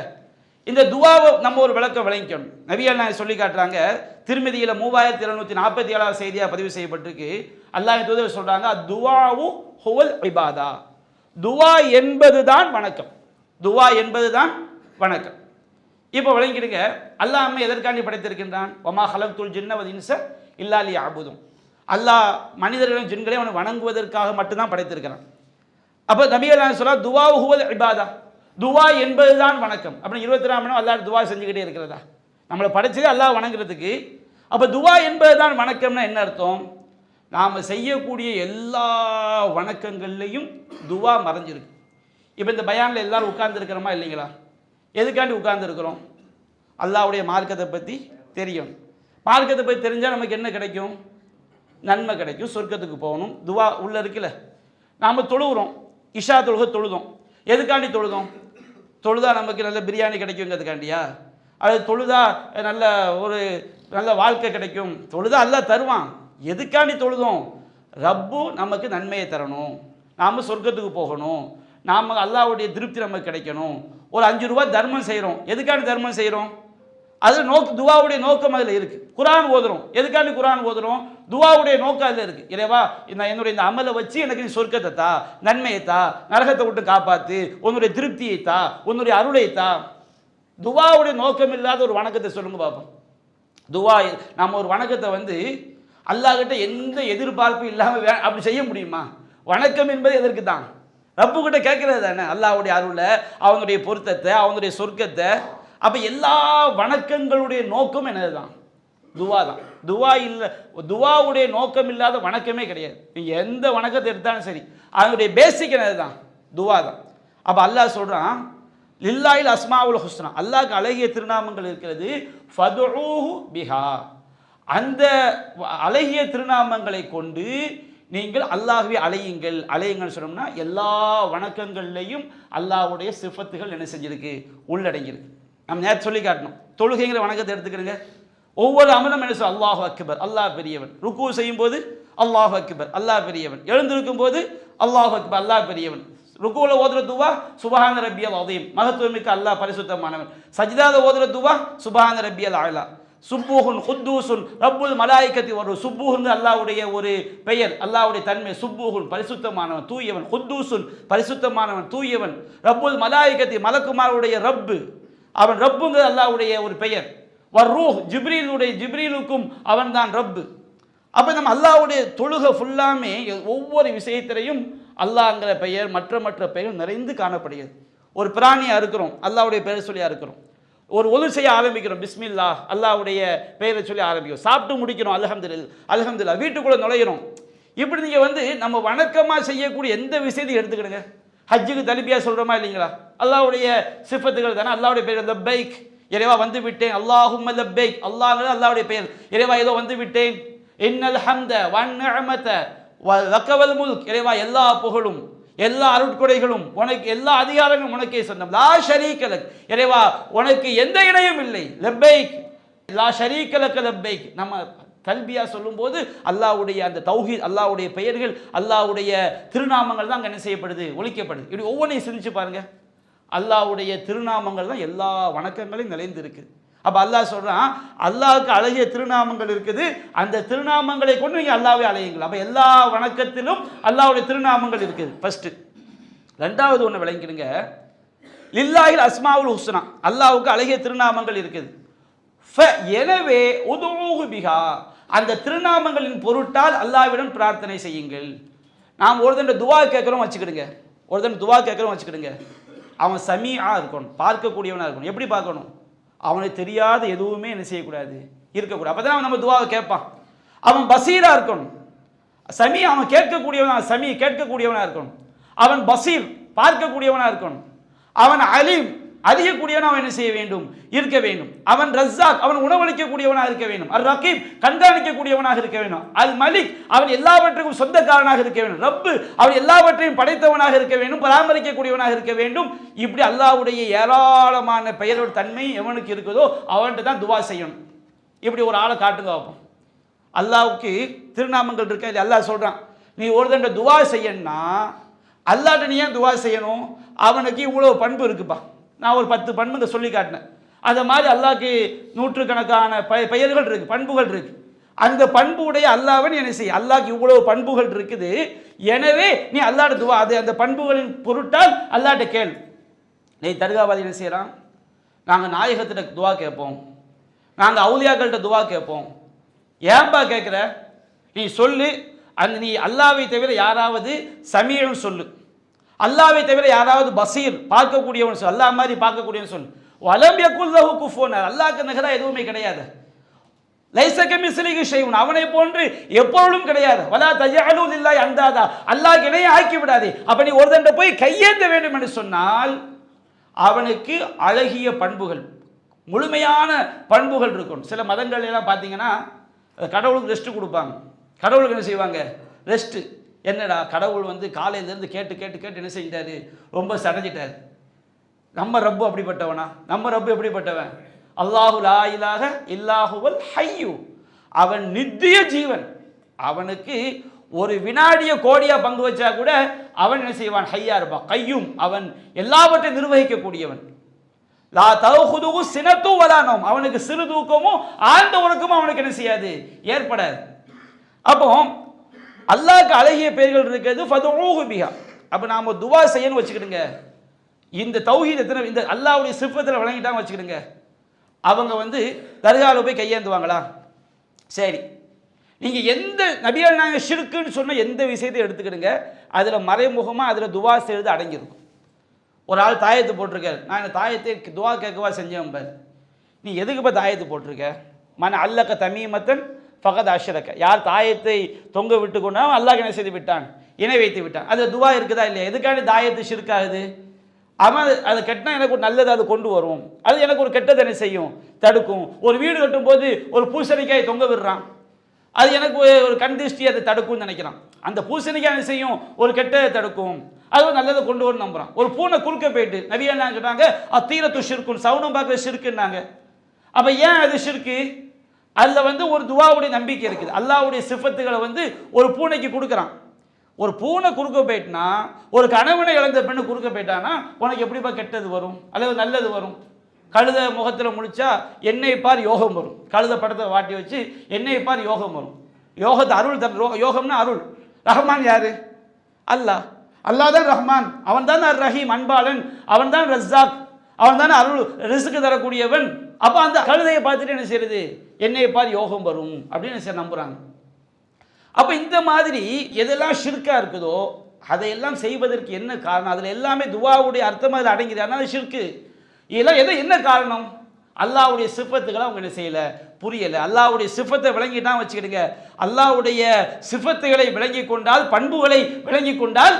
இந்த துவாவை நம்ம ஒரு விளக்கம் விளங்கிக்கணும். நபிகள் நாயகம் சொல்லி காட்டுறாங்க, திருமதியில் 3747 செய்தியாக பதிவு செய்யப்பட்டிருக்கு. அல்லாஹ் தூதர் சொல்றாங்க, துவாவு ஹுவல் இபாதா, துவா என்பதுதான் வணக்கம், துவா என்பதுதான் வணக்கம். இப்போ விளங்கிடுங்க, அல்லாஹ் நம்மை எதற்காண்டி படைத்திருக்கின்றான்? வமா ஹலக்துல் ஜின்ன வல் இன்ஸ இல்லா லியஅபுதுன். அல்லாஹ் மனிதர்களும் ஜின்களையும் அவனை வணங்குவதற்காக மட்டும்தான் படைத்திருக்கிறான். அப்போ நபிகள் நாயகம் சொல்றா, துவாவு ஹுவல் இபாதா, துவா என்பதுதான் வணக்கம். அப்படின்னு 24 மணி நேரம் அல்லாஹ் துவா செஞ்சுக்கிட்டே இருக்கிறதா? நம்மளை படைச்சது அல்லாஹ் வணங்குறதுக்கு. அப்போ துவா என்பதுதான் வணக்கம்னா என்ன அர்த்தம்? நாம் செய்யக்கூடிய எல்லா வணக்கங்கள்லையும் துவா மறைஞ்சிருக்கு. இப்போ இந்த பயானில் எல்லாரும் உட்கார்ந்துருக்கிறோமா இல்லைங்களா? எதுக்காண்டி உட்கார்ந்துருக்கிறோம்? அல்லாஹ்வுடைய மார்க்கத்தை பற்றி தெரியும். மார்க்கத்தை பற்றி தெரிஞ்சால் நமக்கு என்ன கிடைக்கும்? நன்மை கிடைக்கும், சொர்க்கத்துக்கு போகணும். துவா உள்ள இருக்குல்ல. நாம் தொழுகிறோம், இஷா தொழுதோம். எதுக்காண்டி தொழுதோம்? தொழுதா நமக்கு நல்ல பிரியாணி கிடைக்குங்கிறதுக்காண்டியா? அது தொழுதா நல்ல வாழ்க்கை கிடைக்கும்? தொழுதா அல்லாஹ் தருவான். எதுக்காண்டி தொழுதோம்? ரப்பு நமக்கு நன்மையை தரணும், நாம் சொர்க்கத்துக்கு போகணும், நாம் அல்லாஹ்வுடைய திருப்தி நமக்கு கிடைக்கணும். ஒரு 5 ரூபா தர்மம் செய்கிறோம். எதுக்காண்டி தர்மம் செய்கிறோம்? அது துவாவுடைய நோக்கம் அதில் இருக்குது. குரான் ஓதுறோம். எதுக்காண்டி குரான் ஓதுறோம்? துவாவுடைய நோக்கம் அதில் இருக்குது. இறைவா, என்னுடைய இந்த அமலை வச்சு எனக்கு நீ சொர்க்கத்தை தா, நன்மையை தா, நரகத்தை விட்டு காப்பாற்று, உன்னுடைய திருப்தியை தா, உன்னுடைய அருளை தா. துவாவுடைய நோக்கம் இல்லாத ஒரு வணக்கத்தை சொல்லுங்க பார்ப்போம். துவா, நம்ம ஒரு வணக்கத்தை அல்லாஹ்கிட்ட எந்த எதிர்பார்ப்பும் இல்லாமல் அப்படி செய்ய முடியுமா? வணக்கம் என்பது எதற்கு தான்? ரப்புக்கிட்ட கேட்கறது தானே, அல்லாஹ்வுடைய அருளை, அவனுடைய பொருத்தத்தை, அவனுடைய சொர்க்கத்தை. அப்போ எல்லா வணக்கங்களுடைய நோக்கம் என்னதுதான்? துவா தான். துவாவுடைய நோக்கம் இல்லாத வணக்கமே கிடையாது. நீங்கள் எந்த வணக்கத்தை எடுத்தாலும் சரி, அதனுடைய பேசிக் என்னது தான்? துவா தான். அப்போ அல்லாஹ் சொல்கிறான், லில்லாஹில் அஸ்மாவுல் ஹுஸ்னா, அல்லாஹ்க்கு அழகிய திருநாமங்கள் இருக்கிறது. ஃபதுஊஹு பிஹா, அந்த அழகிய திருநாமங்களை கொண்டு நீங்கள் அல்லாஹ்வை அழையுங்கள் சொன்னோம்னா எல்லா வணக்கங்கள்லையும் அல்லாஹ்வுடைய சிஃபத்துகள் என்ன செஞ்சிருக்கு? உள்ளடங்கியிருக்கு. நம்ம நேற்று சொல்லி காட்டணும். தொழுகைங்கிற வணக்கத்தை எடுத்துக்கிறங்க. ஒவ்வொரு அமலும் என்ன சொல்ல? அல்லாஹு அக்பர், அல்லாஹ் பெரியவன். ருக்கு செய்யும் போது அல்லாஹு அக்பர், அல்லாஹ் பெரியவன். எழுந்திருக்கும் போது அல்லாஹு அக்பர், அல்லாஹ் பெரியவன். ருக்குல ஓதுற துவா சுப்ஹான ரப்பியல் அஸீம், மகத்துவமிக்க அல்லாஹ் பரிசுத்தமானவன். சஜ்தால ஓதுற துவா சுப்ஹான ரப்பியல் அலா. சுப்பூஹுன் குத்தூசுன் ரப்புல் மலாயிகத்தி வரும். சுப்பூஹுன் அல்லாஹ்வுடைய ஒரு பெயர், அல்லாஹ்வுடைய தன்மை. சுப்பூஹுன் பரிசுத்தமானவன், தூயவன். குத்தூசுன் பரிசுத்தமானவன், தூயவன். ரப்புல் மலாயிகத்தி மலக்குமாருடைய ரப்பு, அவன் ரப்புங்கிறது அல்லாஹ்வுடைய ஒரு பெயர். வர்ரூஹ் ஜிப்ரீலுக்கும் அவன் தான் ரப்பு. அப்போ நம்ம அல்லாஹ்வுடைய தொழுகை ஃபுல்லாமே ஒவ்வொரு விஷயத்திலையும் அல்லாஹ்ங்கிற பெயர் மற்ற பெயர் நிறைந்து காணப்படுகிறது. ஒரு பிராணியாக இருக்கிறோம், அல்லாஹ்வுடைய பெயர் சொல்லி இருக்கிறோம். ஒரு ஒது செய்ய ஆரம்பிக்கிறோம், பிஸ்மில்லா, அல்லாஹ்வுடைய பெயரை சொல்லி ஆரம்பிக்கிறோம். சாப்பிட்டு முடிக்கிறோம், அல்ஹம்துலில்லாஹ். வீட்டுக்குள்ளே நுழைகிறோம். இப்படி நீங்கள் நம்ம வணக்கமாக செய்யக்கூடிய எந்த விஷயத்தையும் எடுத்துக்கிடுங்க. ஹஜ்ஜுக்கு தல்பியா சொல்கிறோமா இல்லைங்களா? அல்லாஹ்வுடைய சிஃபத்துகள் தானே. அல்லாஹ்வுடைய பெயர் லப்பைக், இறைவா வந்து விட்டேன். அல்லாஹும்ம லப்பைக், அல்லாஹ்ங்கிறது அல்லாஹ்வுடைய பெயர். இறைவா ஏதோ வந்து விட்டேன். இன்னல் ஹம்த வன் நிஅமத வ லக்கவல் முல்க், இறைவா எல்லா புகழும் எல்லா அருட்கொடைகளும் உனக்கு, எல்லா அதிகாரங்களும் உனக்கே சொந்தம். லா ஷரீக லக், இறைவா உனக்கு எந்த இணையும் இல்லை. லப்பைக் லா ஷரீக லக் லப்பைக். நம்ம தல்பியா சொல்லும்போது அல்லாஹ்வுடைய அந்த தௌஹீத், அல்லாஹ்வுடைய பெயர்கள், அல்லாஹ்வுடைய திருநாமங்கள் தான் அங்கே என்ன செய்யப்படுது, ஒலிக்கப்படுது. இப்படி ஒவ்வொன்றையும் சிந்திச்சு பாருங்க. அல்லாஹ்வுடைய திருநாமங்கள் தான் எல்லா வணக்கங்களையும் நிறைந்து இருக்குது. அப்போ அல்லாஹ் சொல்றான், அல்லாஹ்வுக்கு அழகிய திருநாமங்கள் இருக்குது, அந்த திருநாமங்களை கொண்டு நீங்கள் அல்லாஹ்வை அழையுங்கள். அப்போ எல்லா வணக்கத்திலும் அல்லாஹ்வுடைய திருநாமங்கள் இருக்குது. ஃபர்ஸ்ட். ரெண்டாவது ஒன்று விளங்கிடுங்க, லில்லாஹில் அஸ்மாவுல் ஹுஸ்னா, அல்லாஹ்வுக்கு அழகிய திருநாமங்கள் இருக்குது. எனவே உதுஊஹு பிஹா, அந்த திருநாமங்களின் பொருட்டால் அல்லாஹ்விடம் பிரார்த்தனை செய்யுங்கள். நாம் ஒருத்தன் துவா கேட்குறோம் வச்சுக்கிடுங்க, ஒருத்தன் துவா கேட்குறோம் வச்சுக்கிடுங்க, அவன் சமீஆ இருக்கணும், பார்க்கக்கூடியவனாக இருக்கணும். எப்படி பார்க்கணும்? அவனுக்கு தெரியாத எதுவுமே என்ன செய்யக்கூடாது, இருக்கக்கூடாது. அப்போ தான் நம்ம துவாவை கேட்பான். அவன் பசீரா இருக்கணும். சமீ, அவன் கேட்கக்கூடியவனா, சமீ கேட்கக்கூடியவனாக இருக்கணும். அவன் பசீர் பார்க்கக்கூடியவனாக இருக்கணும். அவன் அலீம் அறியக்கூடியவன் அவன் என்ன செய்ய வேண்டும், இருக்க வேண்டும். அவன் ரஸாக், அவன் உணவளிக்கக்கூடியவனாக இருக்க வேண்டும். அர் ரகீப், கண்காணிக்கக்கூடியவனாக இருக்க வேண்டும். அல் மலிக், அவன் எல்லாவற்றுக்கும் சொந்தக்காரனாக இருக்க வேண்டும். ரப்பு, அவன் எல்லாவற்றையும் படைத்தவனாக இருக்க வேண்டும், பராமரிக்கக்கூடியவனாக இருக்க வேண்டும். இப்படி அல்லாஹ்வுடைய ஏராளமான பெயரோட தன்மை எவனுக்கு இருக்குதோ அவன்கிட்ட தான் துவா செய்யணும். இப்படி ஒரு ஆளை காட்டுங்க பார்ப்போம். அல்லாஹ்வுக்கு திருநாமங்கள் இருக்க, அல்லாஹ் சொல்றான், நீ ஒருத்தன் துவா செய்யணும்னா அல்லாஹ்ட்ட நீ ஏன் துவா செய்யணும்? அவனுக்கு இவ்வளோ பண்பு இருக்குப்பா. நான் ஒரு 10 பண்புங்க சொல்லி காட்டினேன். அந்த மாதிரி அல்லாஹ்க்கு நூற்றுக்கணக்கான பெயர்கள் இருக்கு, பண்புகள் இருக்கு. அந்த பண்புடைய அல்லாஹ்வை நீ என்ன செய்ய, அல்லாஹ்க்கு இவ்வளவு பண்புகள் இருக்குது, எனவே நீ அல்லாஹ்ட்ட துவா, அது அந்த பண்புகளின் பொருட்டால் அல்லாஹ்ட்ட கேள். நீ தர்காவாதி என்ன செய்யறான், நாங்கள் நாயகத்திட்ட துவா கேட்போம், நாங்கள் அவுலியாக்கள்கிட்ட துவா கேட்போம். ஏன்பா கேட்குற? நீ சொல்லு, அந்த நீ அல்லாஹ்வை தவிர யாராவது சமீஅன்னு சொல்லு, அல்லாஹ்வை தவிர யாராவது பசீர் பார்க்கக்கூடியவன் சொல், அல்லாஹ் மாதிரி பார்க்கக்கூடியவன் சொல். வலம் யகுல் லஹு குஃபுவன், அல்லாஹ்க்கு நிகரா எதுவுமே கிடையாது. லைஸ கமிஸ்லிஹி ஷைஉன், அவனை போன்று எப்பொழுதும் கிடையாது. வலா தஜஅலு லில்லாஹி அந்தாதா, அல்லாஹ்க்கு இணையை ஆக்கி விடாதே. அப்ப நீ ஒருத்தன்ட்ட போய் கையேந்த வேண்டும் என்று சொன்னால் அவனுக்கு அழகிய பண்புகள், முழுமையான பண்புகள் இருக்கும். சில மதங்கள் எல்லாம் பார்த்தீங்கன்னா கடவுளுக்கு ரெஸ்ட் கொடுப்பாங்க. கடவுளுக்கு என்ன செய்வாங்க, ரெஸ்ட். என்னடா, கடவுள் வந்து காலையிலேருந்து கேட்டு கேட்டு கேட்டு என்ன செஞ்சிட்டாரு, ரொம்ப சடைஞ்சிட்டார். நம்ம ரப்பு அப்படிப்பட்டவனா? நம்ம ரப்பு எப்படிப்பட்டவன்? அல்லாஹு லா இலாஹ இல்லாஹுவல் ஹய்யு, அவன் நித்திய ஜீவன். அவனுக்கு ஒரு வினாடிய கோடியா பங்கு வச்சா கூட அவன் என்ன செய்வான், ஹய்யா இருப்பான். கையும், அவன் எல்லாவற்றையும் நிர்வகிக்கக்கூடியவன். லா தௌஹுதுஹு சினத்து வலா நௌம், அவனுக்கு சிறு தூக்கமும் ஆழ்ந்த உறக்கமும் அவனுக்கு என்ன செய்யாது, ஏற்படாது. அப்போ அல்லாஹ்க்கு அழகிய பெயர்கள் இருக்கிறது, ஃபதுஊஹு பிஹா. அப்போ நாம துவா செய்யணும் வச்சுக்கிடுங்க, இந்த தௌஹீத் எத்தனை, இந்த அல்லாஹ்வுடைய சிஃபத்தில் வழங்கிட்டாங்க வச்சுக்கிடுங்க, அவங்க வந்து தர்காவில் போய் கையேந்துவாங்களா? சரி, நீங்கள் எந்த நபிகள் நாங்கள் ஷிர்க்குன்னு சொன்ன எந்த விஷயத்தை எடுத்துக்கிடுங்க, அதில் மறைமுகமாக அதில் துவா செய்வது அடங்கியிருக்கும். ஒரு ஆள் தாயத்து போட்டிருக்கார், நான் இந்த தாயத்தை துவா கேட்கவா செஞ்சேன் பார். நீ எதுக்குப்பா தாயத்து போட்டிருக்க? மன அல்லக்க தமீமத்தன் ஃபகத் அஷ்ரக, யார் தாயத்தை தொங்க விட்டு கொண்டாலும் அல்லாஹ் என்ன செய்து விட்டான், இணை வைத்து விட்டான். அது துவா இருக்குதா இல்லையா? எதுக்காண்டி தாயத்து ஷிர்காகுது? அவன் அதை கட்டினா எனக்கு ஒரு நல்லது அது கொண்டு வரும், அது எனக்கு ஒரு கெட்டதை என்ன செய்யும், தடுக்கும். ஒரு வீடு கட்டும் போது ஒரு பூசணிக்காய் தொங்க விடுறான், அது எனக்கு ஒரு கண் திருஷ்டி அதை தடுக்கும்னு நினைக்கிறான். அந்த பூசணிக்காய் என்ன செய்யும், ஒரு கெட்டதை தடுக்கும், அது ஒரு நல்லதை கொண்டு வரும் நம்புறான். ஒரு பூனை குறுக்க போயிட்டு நபி என்ன கேட்டாங்க, அத்தீரத்து ஷிர்குன், சவுனம் பார்க்குற ஷிர்க்குன்னாங்க. அப்போ ஏன் அது ஷிர்கு? அதில் வந்து ஒரு துவாவுடைய நம்பிக்கை இருக்குது. அல்லாஹ்வுடைய சிஃபத்துகளை வந்து ஒரு பூனைக்கு கொடுக்குறான். ஒரு பூனை குறுக்க போயிட்டுனா, ஒரு கணவனை இழந்த பெண்ணு குறுக்க போயிட்டானா உனக்கு எப்படிப்பா கெட்டது வரும் அல்லது நல்லது வரும்? கழுத முகத்தில் முடிச்சா எண்ணெய் பார் யோகம் வரும். கழுத படத்தை வாட்டி வச்சு எண்ணெய் பார் யோகம் வரும். யோகத்தை அருள் தர, யோகம்னா அருள். ரஹ்மான் யாரு? அல்லாஹ். அல்லாஹ் தான் ரஹ்மான், அவன் தான் ரஹீம் அன்பாளன், அவன் தான் ரஸாக், அவன் தானே அருள் ரிஸ்க்கு தரக்கூடியவன். அப்போ அந்த கழுதையை பார்த்துட்டு என்ன செய்யறது, என்னையை பார் யோகம் வரும் அப்படின்னு நம்புறாங்க. அப்போ இந்த மாதிரி எதெல்லாம் ஷிர்கா இருக்குதோ அதையெல்லாம் செய்வதற்கு என்ன காரணம்? அதில் எல்லாமே துவாவுடைய அர்த்தம் அதில் அடங்கிது. அதனால ஷிர்கு இதெல்லாம் என்ன காரணம்? அல்லாஹ்வுடைய சிஃபத்துகளை அவங்க என்ன செய்யல, புரியலை. அல்லாஹ்வுடைய சிஃபத்தை விளங்கிட்டான் வச்சுக்கிடுங்க. அல்லாஹ்வுடைய சிஃபத்துகளை விளங்கி கொண்டால், பண்புகளை விளங்கி கொண்டால்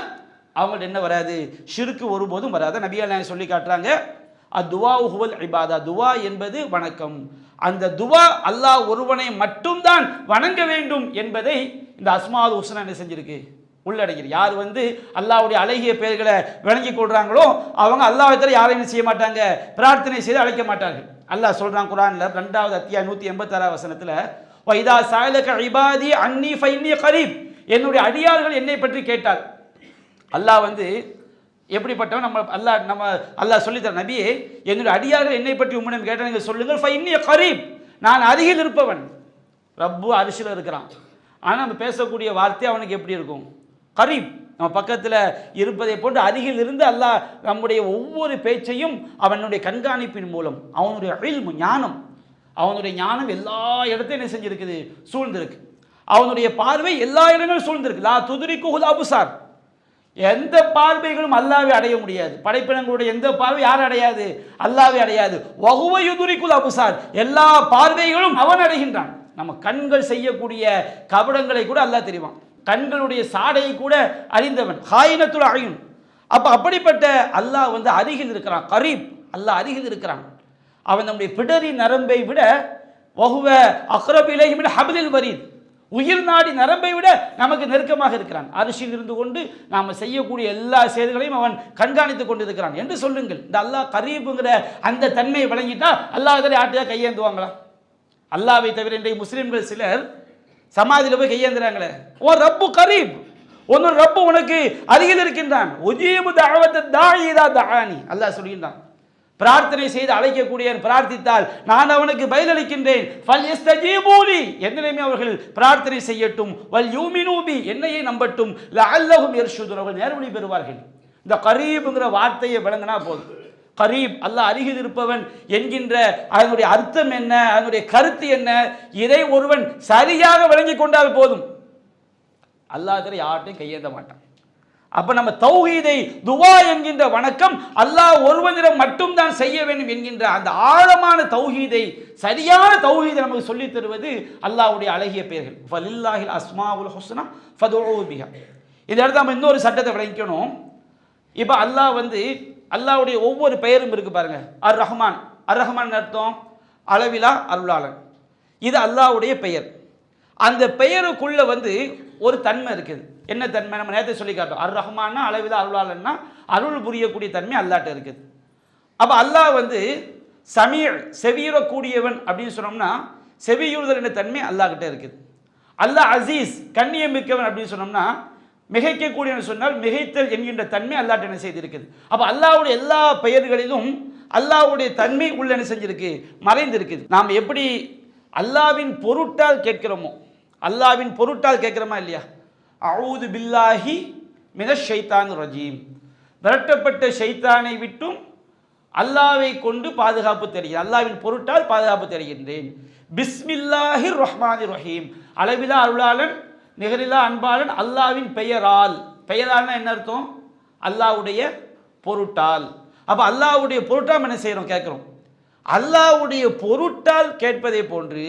அவங்கள்ட்ட என்ன வராது, ஷிர்கு ஒருபோதும் வராது. நபிகள் நாயகம் சொல்லி காட்டுறாங்க, அத்துவா ஹுவல் இபாதா, துவா என்பது வணக்கம். அந்த துவா அல்லாஹ் ஒருவனை மட்டும்தான் வணங்க வேண்டும் என்பதை இந்த அஸ்மாவுல் ஹுஸ்னா என்ன செஞ்சிருக்கு, உள்ளடங்கிரு. யார் வந்து அல்லாஹ்வுடைய அழகிய பெயர்களை விளங்கி கொள்றாங்களோ அவங்க அல்லாஹ்வை தவிர யாரையும் என்ன செய்ய மாட்டாங்க, பிரார்த்தனை செய்து அழைக்க மாட்டார்கள். அல்லாஹ் சொல்றான் குர்ஆன்ல 2வது அத்தியாயம் 186 வசனத்தில், வைதா சாயலக இபாதி அன்னி ஃபைன்னி கரீப், என்னுடைய அடியார்கள் என்னை பற்றி கேட்டார். அல்லாஹ் வந்து எப்படிப்பட்டவன் அல்லாஹ் சொல்லித்தர, நபியே என்னுடைய அடியார்கள் என்னை பற்றி உம்மிடம் கேட்டால் நீங்கள் சொல்லுங்கள், ஃபைன்னி கரீப், நான் அருகில் இருப்பவன். ரப்பு அரிசியில் இருக்கிறான், ஆனால் நம்ம பேசக்கூடிய வார்த்தை அவனுக்கு எப்படி இருக்கும்? கரீப், நம்ம பக்கத்தில் இருப்பதை போன்று அருகில் இருந்து அல்லாஹ் நம்முடைய ஒவ்வொரு பேச்சையும் அவனுடைய கண்காணிப்பின் மூலம், அவனுடைய இல்மு ஞானம், அவனுடைய ஞானம் எல்லா இடத்தையும் என்ன செஞ்சிருக்குது? சூழ்ந்திருக்கு. அவனுடைய பார்வை எல்லா இடங்களும் சூழ்ந்திருக்கு. லா துதுரிக்குல் அப்சார், எந்த பார்வைகளும் அல்லாஹ்வை அடைய முடியாது. படைப்பினங்களுடைய எந்த பார்வை யார் அடையாது? அல்லாஹ்வை அடையாது. வஹுவ யுதுரிக்குல் அப்சார், எல்லா பார்வைகளும் அவன் அடைகின்றான். நம்ம கண்கள் செய்யக்கூடிய கபடங்களை கூட அல்லாஹ் தெரிவான், கண்களுடைய சாடையை கூட அறிந்தவன். ஹாயினத்துல் அயுன். அப்படிப்பட்ட அல்லாஹ் வந்து அருகில் இருக்கிறான். கரீப், அல்லாஹ் அருகில் இருக்கிறான். அவன் நம்முடைய பிடரி நரம்பை விட வஹுவ அக்ரபு இலைஹி மின் ஹப்லில் வரீத், உயிர் நாடி நரம்பை விட நமக்கு நெருக்கமாக இருக்கிறான். அரிசியில் இருந்து கொண்டு நாம் செய்யக்கூடிய எல்லா செயல்களையும் அவன் கண்காணித்துக் கொண்டிருக்கிறான் என்று சொல்லுங்கள். இந்த அல்லாஹ் கரீபுங்கிற அந்த தன்மையை வழங்கிட்டா அல்லாஹ் யார்ட்டையா கையேந்துவாங்களா? அல்லாஹ்வை தவிர இன்றைய முஸ்லிம்கள் சிலர் சமாதியில் போய் கையேந்துறாங்களே. ஓ ரப்பு கரீப், உன்னோட ரப்பு உனக்கு அருகில் இருக்கின்றான். உஜீபு தஅவத தாஇ இதா தஆனி, அல்லாஹ் சொல்கின்றான், பிரார்த்தனை செய்து அழைக்கக்கூடிய பிரார்த்தித்தால் நான் அவனுக்கு பதிலளிக்கின்றேன். ஃபல் யஸ்தஜீபூலி, என்னையுமே அவர்கள் பிரார்த்தனை செய்யட்டும். வல் யூமினூ பி, என்னையே நம்பட்டும். லஅல்லஹும் யர்ஷுதூன், அவர்கள் நேர்வழி பெறுவார்கள். இந்த கரீப்ங்கிற வார்த்தையை விளங்கினா போதும். கரீப், அல்லாஹ் அருகில் இருப்பவன் என்கின்ற அதனுடைய அர்த்தம் என்ன, அதனுடைய கருத்து என்ன, இதை ஒருவன் சரியாக விளங்கி கொண்டால் போதும், அல்லாஹ் தவிர யார்ட்டையும் கையேந்த மாட்டான். அப்ப நம்ம தௌஹீதை, துவா என்கின்ற வணக்கம் அல்லாஹ் ஒருவனிடம் மட்டும்தான் செய்ய வேண்டும் என்கின்ற அந்த ஆழமான தௌஹீதை, சரியான தௌஹீதை நமக்கு சொல்லித் தருவது அல்லாஹ்வுடைய அழகிய பெயர்கள். ஃபலில்லாஹில் அஸ்மாஉல் ஹுஸ்னா ஃபதுஊ பிஹா. இந்த இடத்துல நம்ம இன்னொரு சட்டத்தை விளங்கிக்கணும். இப்போ அல்லாஹ் வந்து அல்லாஹ்வுடைய ஒவ்வொரு பெயரும் இருக்கு பாருங்க. அர் ரஹ்மான், அர் ரஹ்மான் அர்த்தம் அளவிலா அருளாளன், இது அல்லாஹ்வுடைய பெயர். அந்த பெயருக்குள்ள வந்து ஒரு தன்மை இருக்குது. என்ன தன்மை? நம்ம நேரத்தை சொல்லி காட்டோம். அர் ரஹ்மான்னா அளவிலா அருளாளன்னா அருள் புரியக்கூடிய தன்மை அல்லாஹ்ட்ட இருக்குது. அப்போ அல்லாஹ் வந்து சமீர், செவியுறக்கூடியவன் அப்படின்னு சொன்னோம்னா செவியுறுதல் என்ற தன்மை அல்லாஹ் கிட்ட இருக்குது. அல்லாஹ் அசீஸ், கண்ணியம் மிக்கவன் அப்படின்னு சொன்னோம்னா மிகைக்கக்கூடியவன் சொன்னால் மிகைத்தல் என்கின்ற தன்மை அல்லாஹ்ட்ட என்ன செய்திருக்குது. அப்போ அல்லாஹ்வுடைய எல்லா பெயர்களிலும் அல்லாஹ்வுடைய தன்மை உள்ள என்ன செஞ்சிருக்கு? மறைந்திருக்குது. நாம் எப்படி அல்லாஹ்வின் பொருட்டால் கேட்கிறோமோ, அல்லாஹ்வின் பொருட்டால் கேட்கிறோமா இல்லையா? அஊது பில்லாஹி மினஷ் ஷைத்தானிர் ரஜீம், விரட்டப்பட்ட ஷைத்தானை விட்டும் அல்லாஹ்வை கொண்டு பாதுகாப்பு தருகிறேன், அல்லாஹ்வின் பொருட்டால் பாதுகாப்பு தருகின்றேன். பிஸ்மில்லாஹிர் ரஹ்மானிர் ரஹீம், அளவிலா அருளாளன் நிகரிலா அன்பாளன் அல்லாஹ்வின் பெயரால். பெயரால்னா என்ன அர்த்தம்? அல்லாஹ்வுடைய பொருட்டால். அப்போ அல்லாஹ்வுடைய பொருட்டால் என்ன செய்கிறோம்? கேட்குறோம். அல்லாஹ்வுடைய பொருட்டால் கேட்பதை போன்று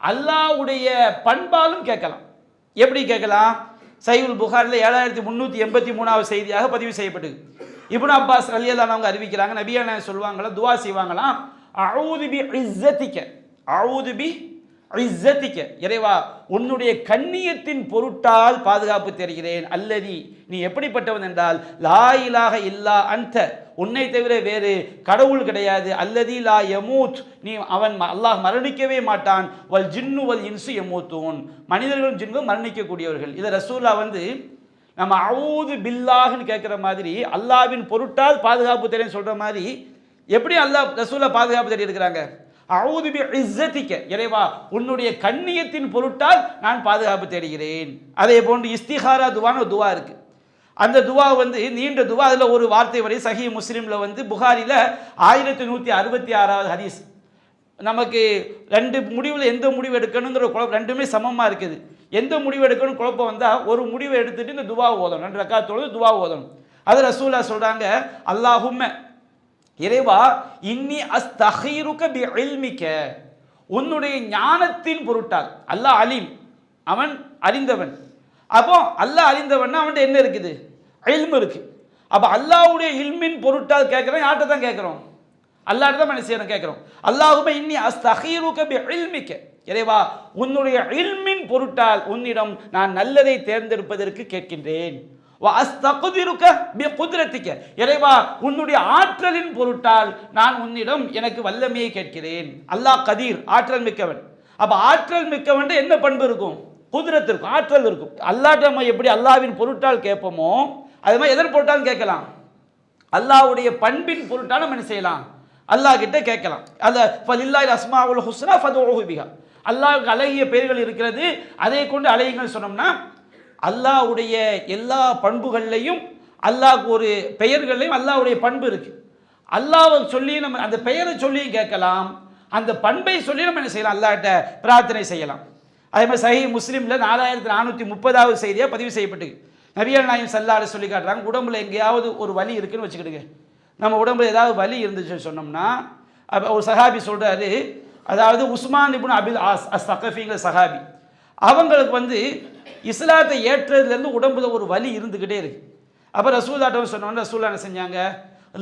அல்லாஹ்வுடைய பண்பாலும் கேட்கலாம். எப்படி கேட்கலாம்? சஹீஹுல் புகாரில் 7383வது செய்தியாக பதிவு செய்யப்பட்டது. இப்னு அப்பாஸ் ரலியல்லாஹு அன்ஹு அறிவிக்கிறாங்க, நபியான சொல்வாங்களா, துவா செய்வாங்களாம், அஊது பி இஸ்ஸத்திக, அஊது பி இஸ்ஸத்திக, இறைவா உன்னுடைய கண்ணியத்தின் பொருட்டால் பாதுகாப்பு தருகிறேன். அல்லதி, நீ எப்படிப்பட்டவன் என்றால், லா இலாஹ இல்லா அன்த, உன்னை தவிர வேறு கடவுள் கிடையாது. அல்லதி லா யமூத், நீ அவன் அல்லாஹ் மரணிக்கவே மாட்டான். வல் ஜின்னு வல் இன்சு யமூத்தூன், மனிதர்களும் ஜின்னும் மரணிக்கக்கூடியவர்கள். இதை ரசூலா வந்து நம்ம அஊது பில்லாஹ்னு கேட்குற மாதிரி அல்லாஹ்வின் பொருட்டால் பாதுகாப்பு தரேன்னு சொல்கிற மாதிரி எப்படி அல்லாஹ் ரசூலா பாதுகாப்பு தேடி இருக்கிறாங்க? அஊது பி இஸ்ஸத்திக, இறைவா உன்னுடைய கண்ணியத்தின் பொருட்டால் நான் பாதுகாப்பு தேடுகிறேன். அதே போன்று இஸ்திகாரா துவான்னு ஒரு துவா இருக்குது. அந்த துவா வந்து நீண்ட துவா. அதில் ஒரு வார்த்தை வரை சஹீஹ் முஸ்லிமில் வந்து புகாரில் 1166வது ஹதீஸ். நமக்கு ரெண்டு முடிவில் எந்த முடிவு எடுக்கணுங்கிற குழப்பம், ரெண்டுமே சமமாக இருக்குது. எந்த முடிவு எடுக்கணும் குழப்பம் வந்தால் ஒரு முடிவை எடுத்துகிட்டு இந்த துவா ஓதணும், 2 ரக்காத்தோடு துவா ஓதணும். அது ரசூலா சொல்கிறாங்க, அல்லாஹும்ம, இறைவா இன்னி அஸ்தஹீருக பி இல்மிக, உன்னுடைய ஞானத்தின் பொருட்டால். அல்லாஹ் அலீம், அவன் அறிந்தவன். அப்போ அல்லாஹ் அறிந்தவன்னா அவன்கிட்ட என்ன இருக்குது? இல்மு இருக்கு. அப்போ அல்லாஹ்வுடைய இல்மின் பொருட்டால் கேட்குறோம். யார்கிட்ட தான் கேட்குறோம்? அல்லாஹ்ட்ட தான் மனுஷன் கேட்குறோம். அல்லாஹும்ம இன்னி அஸ்தஹீருக பி இல்மிக, இறைவா உன்னுடைய இல்மின் பொருட்டால் உன்னிடம் நான் நல்லதை தேர்ந்தெடுப்பதற்கு கேட்கின்றேன். வஅஸ்தக்திருக பிகுத்ரத்திக, இறைவா உன்னுடைய ஆற்றலின் பொருட்டால் நான் உன்னிடம் எனக்கு வல்லமையை கேட்கிறேன். அல்லாஹ் கதீர், ஆற்றல் மிக்கவன். அப்ப ஆற்றல் மிக்கவன் என்ன பண்பு இருக்கும்? குதிரத்து இருக்கும், ஆற்றல் இருக்கும். அல்லாஹ் நம்ம எப்படி அல்லாஹ்வின் பொருட்டால் கேட்போமோ அது மாதிரி எதன் பொருட்டாலும் கேட்கலாம். அல்லாஹ்வுடைய பண்பின் பொருட்டால் நம்ம என்ன செய்யலாம்? அல்லாஹ் கிட்ட கேட்கலாம். அல்ல ஃபலில்லாஹில் அஸ்மாஉல் ஹுஸ்னா ஃபதுஊஹு பிஹா. அல்லாஹ்வுக்கு அழகிய பெயர்கள் இருக்கிறது, அதை கொண்டு அழையுங்கள் சொன்னோம்னா அல்லாஹ்வுடைய எல்லா பண்புகள்லையும் அல்லாஹ்வுக்கு ஒரு பெயர்களையும் அல்லாஹ்வுடைய பண்பு இருக்கு. அல்லாஹ்வை சொல்லி நம்ம அந்த பெயரை சொல்லி கேட்கலாம், அந்த பண்பை சொல்லி நம்ம என்ன செய்யலாம்? அல்லாஹ்ட்ட பிரார்த்தனை செய்யலாம். அதே மாதிரி சஹீஹ் முஸ்லிம்ல 4430வது செய்தியாக பதிவு செய்யப்பட்டு நபிகள் நாயகம் ஸல்லல்லாஹு அலைஹி சொல்லி காட்டுறாங்க, உடம்புல எங்கேயாவது ஒரு வலி இருக்குன்னு வச்சுக்கிடுங்க. நம்ம உடம்புல ஏதாவது வலி இருந்துச்சுன்னு சொன்னோம்னா ஒரு சஹாபி சொல்றாரு, அதாவது உஸ்மான் இப்னு அபில் ஆஸ் அஸ்-ஸகஃபிங்கிற சஹாபி, அவங்களுக்கு இஸ்லாத்தை ஏற்றதுலேருந்து உடம்புல ஒரு வலி இருந்துக்கிட்டே இருக்கு. அப்போ ரசூலுல்லாஹ் சொன்னோன்னு ரசூலுல்லாஹ் என்ன செஞ்சாங்க?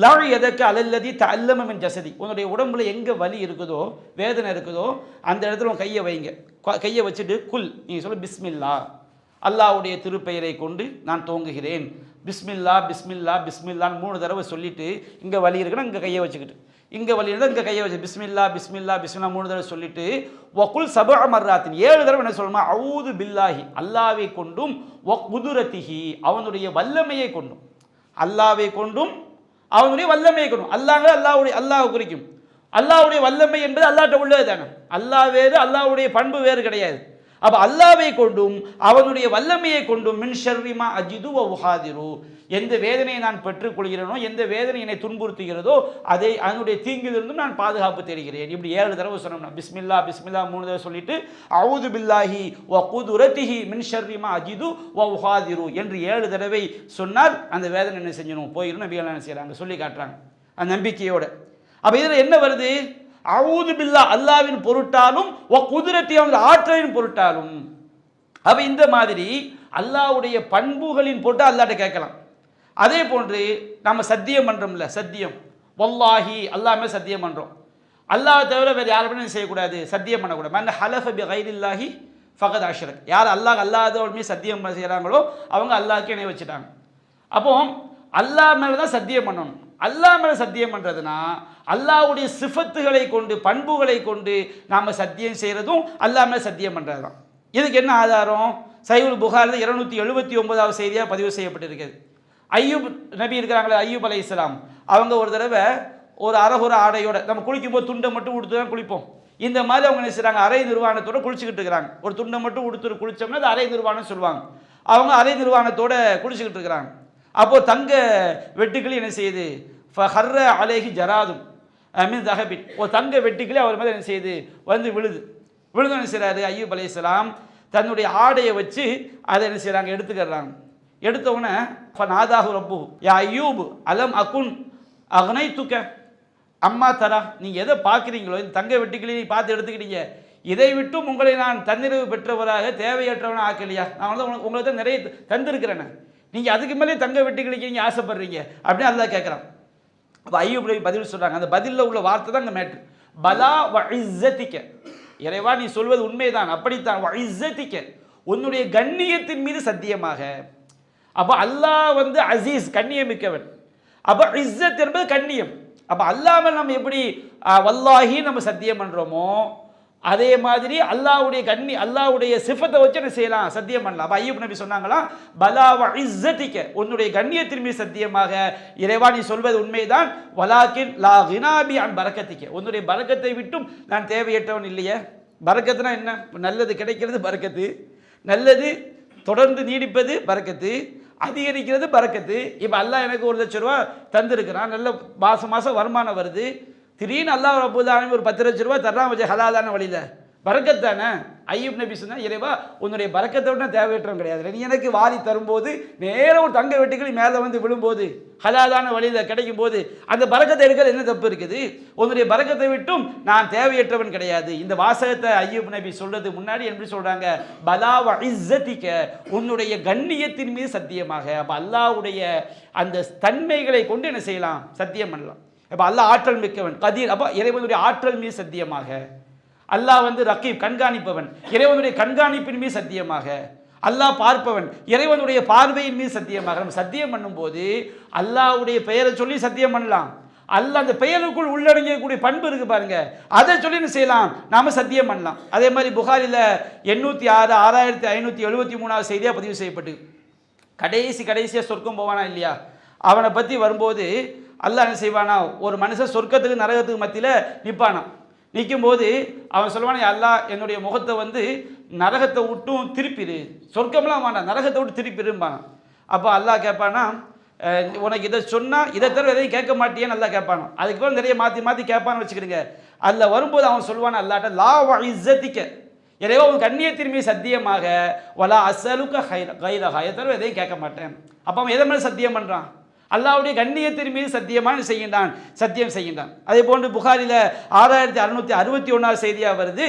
லா எதற்கு அலல்லதி தஅல்லம மின் ஜஸதி, உன்னுடைய உடம்புல எங்கே வலி இருக்குதோ வேதனை இருக்குதோ அந்த இடத்துல உன் கையை வைங்க. கையை வச்சுட்டு குல், நீங்கள் சொல்ல பிஸ்மில்லா, அல்லாஹ்வுடைய திருப்பெயரை கொண்டு நான் துவங்குகிறேன், பிஸ்மில்லா பிஸ்மில்லா பிஸ்மில்லான்னு 3 தடவை சொல்லிட்டு, இங்கே வலி இருக்குன்னா இங்கே கையை வச்சுக்கிட்டு, இங்கே வலி இருந்தால் இங்கே கையை வச்சு பிஸ்மில்லா பிஸ்மில்லா பிஸ்மில்லா 3 தடவை சொல்லிட்டு வகுல் சபஅ மர்ராத்தின் 7 தடவை என்ன சொல்லணுமா? அஊது பில்லாஹி, அல்லாவை கொண்டும் வகுதுரத்திஹி, அவனுடைய வல்லமையை கொண்டும், அல்லாவை கொண்டும் அவனுடைய வல்லமையை கொண்டும். அல்லாஹ் அல்லாஹ் குறிக்கும். அல்லாஹ்வுடைய வல்லமை என்பது அல்லாஹ்ட்ட உள்ளது தானே. அல்லாஹ் வேறு, அல்லாஹ்வுடைய பண்பு வேறு கிடையாது. அப்ப அல்லாஹ்வை கொண்டும் அவனுடைய வல்லமையை கொண்டும் மின் ஷர்ரி மா அஜிது வ உஹாதிரு, எந்த வேதனையை நான் பெற்றுக்கொள்கிறேனோ, எந்த வேதனை என்னை துன்புறுத்துகிறதோ அதை அதனுடைய தீங்கிலிருந்தும் நான் பாதுகாப்பு தேடுகிறேன். இப்படி 7 தடவை சொன்னோம்னா பிஸ்மில்லா பிஸ்மில்லா 3 தடவை சொல்லிட்டு அஊது பில்லாஹி வ குதுரத்திஹி மின் ஷர்ரி மா அஜிது வ உஹாதிரு என்று 7 தடவை சொன்னால் அந்த வேதனை என்ன செஞ்சணும்? போயிடும். நபிகள் என்ன செய்யறாங்க? சொல்லி காட்டுறாங்க அந்த நம்பிக்கையோட. அப்ப இதுல என்ன வருது? அஊது பில்லா, அல்லாஹ்வின் பொருட்டாலும் வ குதுரத்தி, அவங்க ஆற்றலின் பொருட்டாலும். அப்ப இந்த மாதிரி அல்லாஹ்வுடைய பண்புகளின் பொருட்டு அல்லாஹ்ட்ட கேட்கலாம். அதே போன்று நம்ம சத்தியம் பண்றோம்ல, சத்தியம் வல்லாஹி, அல்லாஹ் மேல சத்தியம் பண்றோம். அல்லாஹ் தவிர வேற யாருமே செய்யக்கூடாது, சத்தியம் பண்ணக்கூடாது. மன் ஹலஃப பி கைரில்லாஹி ஃபகத் அஷ்ரக், யார் அல்லாஹ்வோட மீது சத்தியம் செய்கிறாங்களோ அவங்க அல்லாஹ்க்கு இணை வச்சுட்டாங்க. அப்போ அல்லாஹ் மேல தான் சத்தியம் பண்ணணும். அல்லாஹ் மேல சத்தியம் பண்றதுனா அல்லாஹ்வுடைய சிஃபத்துகளை கொண்டு பண்புகளை கொண்டு நாம சத்தியம் செய்யறதும் அல்லாஹ் மேல சத்தியம் பண்றதுதான். இதுக்கு என்ன ஆதாரம்? சஹீஹுல் புகாரில 279வது செய்தியாக பதிவு செய்யப்பட்டிருக்கிறது. ஐயூப் நபி இருக்கிறாங்களே, ஐயூப் அலைஹிஸ்ஸலாம், அவங்க ஒரு தடவை ஒரு அரகுர ஆடையோட, நம்ம குளிக்கும் போது துண்டை மட்டும் உடுத்து தான் குளிப்போம். இந்த மாதிரி அவங்க என்ன செய்றாங்க? அரை நிர்வாணத்தோட குளிச்சுக்கிட்டு இருக்கிறாங்க. ஒரு துண்டை மட்டும் உடுத்து குளிச்சோம்னா அது அரை நிர்வாணம் சொல்லுவாங்க. அவங்க அரை நிர்வாணத்தோட குளிச்சுக்கிட்டு இருக்கிறாங்க. அப்போ தங்க வெட்டுக்கள் என்ன செய்யுது? ஃபஹர்ர அலைஹி ஜராதும் மின் தஹபின், ஒரு தங்க வெட்டுக்களே அவர் மேலே என்ன செய்யுது? விழுது. என்ன செய்றாரு? ஐயூப் அலைஹிஸ்ஸலாம் தன்னுடைய ஆடையை வச்சு அதை என்ன செய்றாங்க? எடுத்துக்கிறாங்க. எடுத்த உடனே ஃபநாதாஹு ரப்புஹு யா ஐயூப் அலம் அகுன் அக்னைதுக அம்மா தரா, நீங்க எதை பார்க்குறீங்களோ, இந்த தங்க வெட்டுக்களை பார்த்து எடுத்துக்கிட்டீங்க, இதை விட்டும் உங்களை நான் தன்னிறைவு பெற்றவராக தேவையற்றவனாக ஆக்கலையா? நான் உங்களுக்கு தான் நிறைய தந்திருக்கிறேன், நீங்க அதுக்கு மேலே தங்க வெட்டுக்களுக்கு நீங்க ஆசைப்படுறீங்க அப்படின்னு அல்லாஹ் கேட்குறான். அப்போ ஐயூப் நபி பதில் சொல்றாங்க. அந்த பதிலில் உள்ள வார்த்தை தான் இந்த மேட்ரு. பலா வ இஸ்ஸதிக, இறைவா நீ சொல்வது உண்மைதான், அப்படித்தான். வ இஸ்ஸதிக, உன்னுடைய கண்ணியத்தின் மீது சத்தியமாக. அப்போ அல்லாஹ் அசீஸ், கண்ணியமிக்கவன். அப்போ இஸ்ஸத் என்பது கண்ணியம். அப்போ அல்லாஹ் நம்ம எப்படி வல்லாஹி நம்ம சத்தியம் பண்றோமோ அதே மாதிரி அல்லாஹ்வுடைய சிஃபத்தை வச்சு என்ன செய்யலாம்? சத்தியம் பண்ணலாம். அப்போ ஐயூப் நபி சொன்னாங்களா, பலா வ இஸ்ஸதிக, உன்னுடைய கண்ணியத்தின் மீது சத்தியமாக இறைவா நீ சொல்வது உண்மைதான். வலாக்கின் லா கினாபி அன் பரக்கத்திக்க, உன்னுடைய பரக்கத்தை விட்டும் நான் தேவையற்றவன் இல்லையே. பரக்கத்துனா என்ன? நல்லது கிடைக்கிறது பரக்கத்து, நல்லது தொடர்ந்து நீடிப்பது பரக்கத்து, அதிகரிக்கிறது பரக்கத்து. இப்போ அல்லாஹ் எனக்கு 1 லட்சம் ரூபா தந்திருக்கிறான், நல்ல மாதம் வருமானம் வருது. திடீர்னு அல்லாஹ் ரப்பல் ஆலமீன் ஒரு 10 லட்சம் ரூபா தர்றான், வச்சு ஹலாலான வழியில், பரக்கத் தானே. ஐயூப் நபி சொன்னா, இறைவா உன்னுடைய பரக்கத்தை விட தேவையற்றவன் கிடையாது. நீ எனக்கு வாரி தரும்போது நேரம் ஒரு தங்க வெட்டுக்கள் மேலே விழும்போது ஹலாலான வழியில் கிடைக்கும் போது அந்த பரக்கத்தை எடுக்கிறது என்ன தப்பு இருக்குது? உன்னுடைய பரக்கத்தை விட்டும் நான் தேவையற்றவன் கிடையாது. இந்த வாசகத்தை ஐயூப் நபி சொல்றது முன்னாடி எப்படி சொல்றாங்க? பலா வ இஸ்ஸதிக, உன்னுடைய கண்ணியத்தின் மீது சத்தியமாக. அப்ப அல்லாஹ்வுடைய அந்த தன்மைகளை கொண்டு என்ன செய்யலாம்? சத்தியம் பண்ணலாம். அப்ப அல்லாஹ் ஆற்றல் மிக்கவன், கதீர். அப்ப இறைவனுடைய ஆற்றல் மீது சத்தியமாக. அல்லாஹ் ரகீப், கண்காணிப்பவன், இறைவனுடைய கண்காணிப்பின் மீது சத்தியமாக. அல்லாஹ் பார்ப்பவன், இறைவனுடைய பார்வையின் மீது சத்தியமாக. நம்ம சத்தியம் பண்ணும்போது அல்லாஹ்வுடைய பெயரை சொல்லி சத்தியம் பண்ணலாம், அல்ல அந்த பெயருக்குள் உள்ளடங்கக்கூடிய பண்பு இருக்கு பாருங்க, அதை சொல்லி என்ன செய்யலாம், நாம சத்தியம் பண்ணலாம். அதே மாதிரி புகாரில 806 6573 செய்தியா பதிவு செய்யப்பட்டு கடைசியா சொர்க்கம் போவானா இல்லையா, அவனை பத்தி வரும்போது அல்லாஹ் என்ன செய்வானா, ஒரு மனுஷன் சொர்க்கத்துக்கு நரகத்துக்கு மத்தியில நிற்பானா. நிற்கும் போது அவன் சொல்லுவானா, அல்லாஹ் என்னுடைய முகத்தை வந்து நரகத்தை விட்டும் திருப்பிடு, சொர்க்கம்லாம் வேண்டாம் நரகத்தை விட்டு திருப்பிடும்பானா. அப்போ அல்லாஹ் கேட்பானா, உனக்கு இதை சொன்னால் இதை தவிர எதையும் கேட்க மாட்டியேன்னு நல்லா கேட்பானோ. அதுக்கு பிறகு நிறைய மாற்றி கேட்பான்னு வச்சுக்கிடுங்க. அதில் வரும்போது அவன் சொல்லுவான் அல்லாட்ட, லா இஸ்ஸத்திக்க, எனவே உன் கண்ணியத்தின் மீது சத்தியமாக, வலா அசலுக்க கைரஹா, இதை தவிர எதையும் கேட்க மாட்டேன். அப்போ அவன் எதை மேலே சத்தியம் பண்ணுறான், அல்லாஹ்வுடைய கண்ணியத்தின் மீது சத்தியமாக சத்தியம் செய்கின்றான். அதே போன்று புகாரில் 6661 செய்தியாக வருது,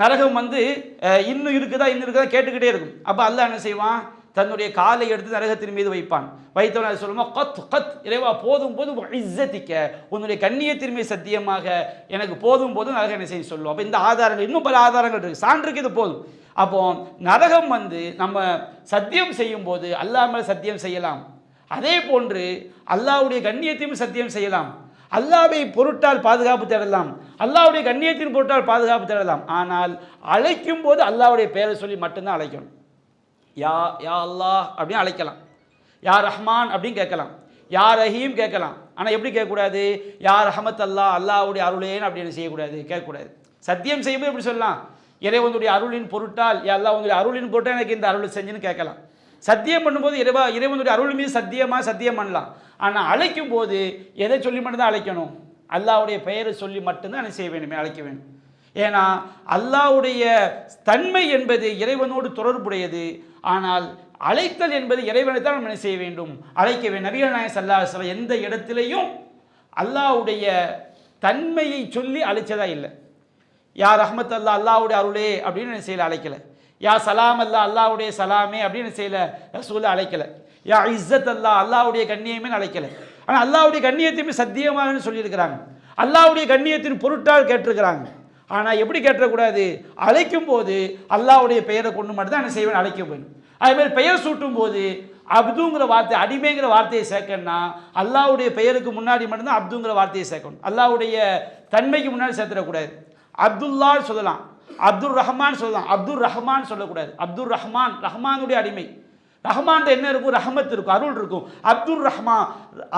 நரகம் வந்து இன்னும் இருக்குதா கேட்டுக்கிட்டே இருக்கும். அப்போ அல்லாஹ் என்ன செய்வான், தன்னுடைய காலை எடுத்து நரகத்தின் மீது வைப்பான். வைத்தவன் அதை சொல்லுமா, கத் இறைவா போதும் இஸ்ஸத்திக்க, உன்னுடைய கண்ணியத்தின் மீது சத்தியமாக எனக்கு போதும் நரகம் என்ன செய்ய சொல்லுவோம். அப்போ இந்த ஆதாரங்கள், இன்னும் பல ஆதாரங்கள் இருக்கு, சான்றுக்கு இது போதும். அப்போ நரகம் வந்து நம்ம சத்தியம் செய்யும் போது அல்லாஹ் மேல் சத்தியம் செய்யலாம், அதே போன்று அல்லாஹ்வுடைய கண்ணியத்தையும் சத்தியம் செய்யலாம். அல்லாஹ்வை பொருட்டால் பாதுகாப்பு தேடலாம், அல்லாஹ்வுடைய கண்ணியத்தின் பொருட்டால் பாதுகாப்பு தேடலாம். ஆனால் அழைக்கும் போது அல்லாஹ்வுடைய பெயரை சொல்லி மட்டும்தான் அழைக்கணும். யா அல்லாஹ் அப்படின்னு அழைக்கலாம், யா ரஹ்மான் அப்படின்னு கேட்கலாம், யா ரஹீம் கேட்கலாம். ஆனால் எப்படி கேட்கக்கூடாது, யா ரஹமத் அல்லாஹ், அல்லாஹ்வுடைய அருளேன்னு அப்படின்னு செய்யக்கூடாது, கேட்கக்கூடாது. சத்தியம் செய்யும்போது எப்படி சொல்லலாம், இறைவனுடைய அருளின் பொருட்டால், யா அல்லாஹ் உங்களுடைய அருளின் பொருட்டால் எனக்கு இந்த அருள் செஞ்சுன்னு கேட்கலாம். சத்தியம் பண்ணும்போது இறைவனுடைய அருள் மீது சத்தியம் பண்ணலாம். ஆனால் அழைக்கும் போது எதை சொல்லி மட்டும்தான் அழைக்கணும், அல்லாஹ்வுடைய பெயரை சொல்லி மட்டும்தான் என்ன செய்ய வேண்டுமே, அழைக்க வேண்டும். ஏன்னா அல்லாஹ்வுடைய தன்மை என்பது இறைவனோடு தொடர்புடையது. ஆனால் அழைத்தல் என்பது இறைவனை தான் நம்ம செய்ய வேண்டும், அழைக்க வேண்டும். நபிகள் நாயகம் ஸல்லல்லாஹு அலைஹி வஸல்லம் எந்த இடத்திலையும் அல்லாஹ்வுடைய தன்மையை சொல்லி அழைச்சதா இல்லை. யா ரஹ்மத் அல்லாஹ், அல்லாஹ்வுடைய அருளே அப்படின்னு செய்யல அழைக்கல. யா சலாம் அல்லாஹ், அல்லாஹ்வுடைய சலாமே அப்படின்னு செய்யல ரசூலை அழைக்கல. யா இஸ்ஸத் அல்லாஹ், அல்லாஹ்வுடைய கண்ணியமே அழைக்கல. ஆனால் அல்லாஹ்வுடைய கண்ணியத்தையுமே சத்தியமாக சொல்லியிருக்கிறாங்க, அல்லாஹ்வுடைய கண்ணியத்தின் பொருட்டால் கேட்டிருக்கிறாங்க. ஆனால் எப்படி கேட்டக்கூடாது, அழைக்கும் போது அல்லாஹ்வுடைய பெயரை கொண்டு மட்டும் தான் என்ன செய்வேன், அழைக்க வேண்டும். அதேமாதிரி பெயர் சூட்டும் போது அப்துங்கிற வார்த்தை, அடிமைங்கிற வார்த்தையை சேர்க்கணும்னா அல்லாஹ்வுடைய பெயருக்கு முன்னாடி மட்டும்தான் அப்துங்கிற வார்த்தையை சேர்க்கணும், அல்லாஹ்வுடைய தன்மைக்கு முன்னாடி சேர்த்துடக்கூடாது. அப்துல்லான்னு சொல்லலாம், அப்துல் ரஹ்மான் சொல்லலாம், அப்துல் ரஹ்மான் சொல்லக்கூடாது. அப்துல் ரஹ்மான் ரஹ்மானுடைய அடிமை, ரஹ்மான் என்ன இருக்கும், ரஹமத் இருக்கும், அருள் இருக்கும். அப்துல் ரஹ்மான்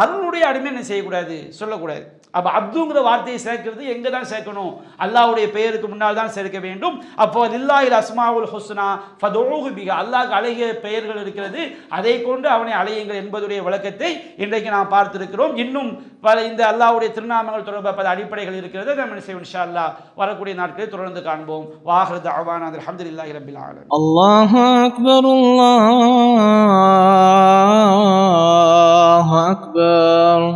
அருளுடைய அடிமை என்ன செய்யக்கூடாது, சொல்லக்கூடாது. அப்போ அப்துங்கிற வார்த்தையை சேர்க்கிறது எங்கே தான் சேர்க்கணும், அல்லாஹ்வுடைய பெயருக்கு முன்னால் தான் சேர்க்க வேண்டும். அப்போ லில்லாஹில் அஸ்மாவுல் ஹுஸ்னா ஃபதுஊஹு பிஹா, அல்லாஹ்க்கு அழகிய பெயர்கள் இருக்கிறது, அதை கொண்டு அவனை அழையுங்கள் என்பதுடைய விளக்கத்தை இன்றைக்கு நாம் பார்த்திருக்கிறோம். இன்னும் பல இந்த அல்லாஹ்வுடைய திருநாமங்கள் தொடர்பாக பல அடிப்படைகள் இருக்கிறது, நம்ம என்ன செய்வோம் இன்ஷா அல்லாஹ் வரக்கூடிய நாட்களில் தொடர்ந்து காண்போம். வாஹிரு தஅவானா அல்ஹம்துலில்லாஹி ரப்பில் ஆலமீன். அல்லாஹு அக்பர், அல்லாஹு அக்பர்.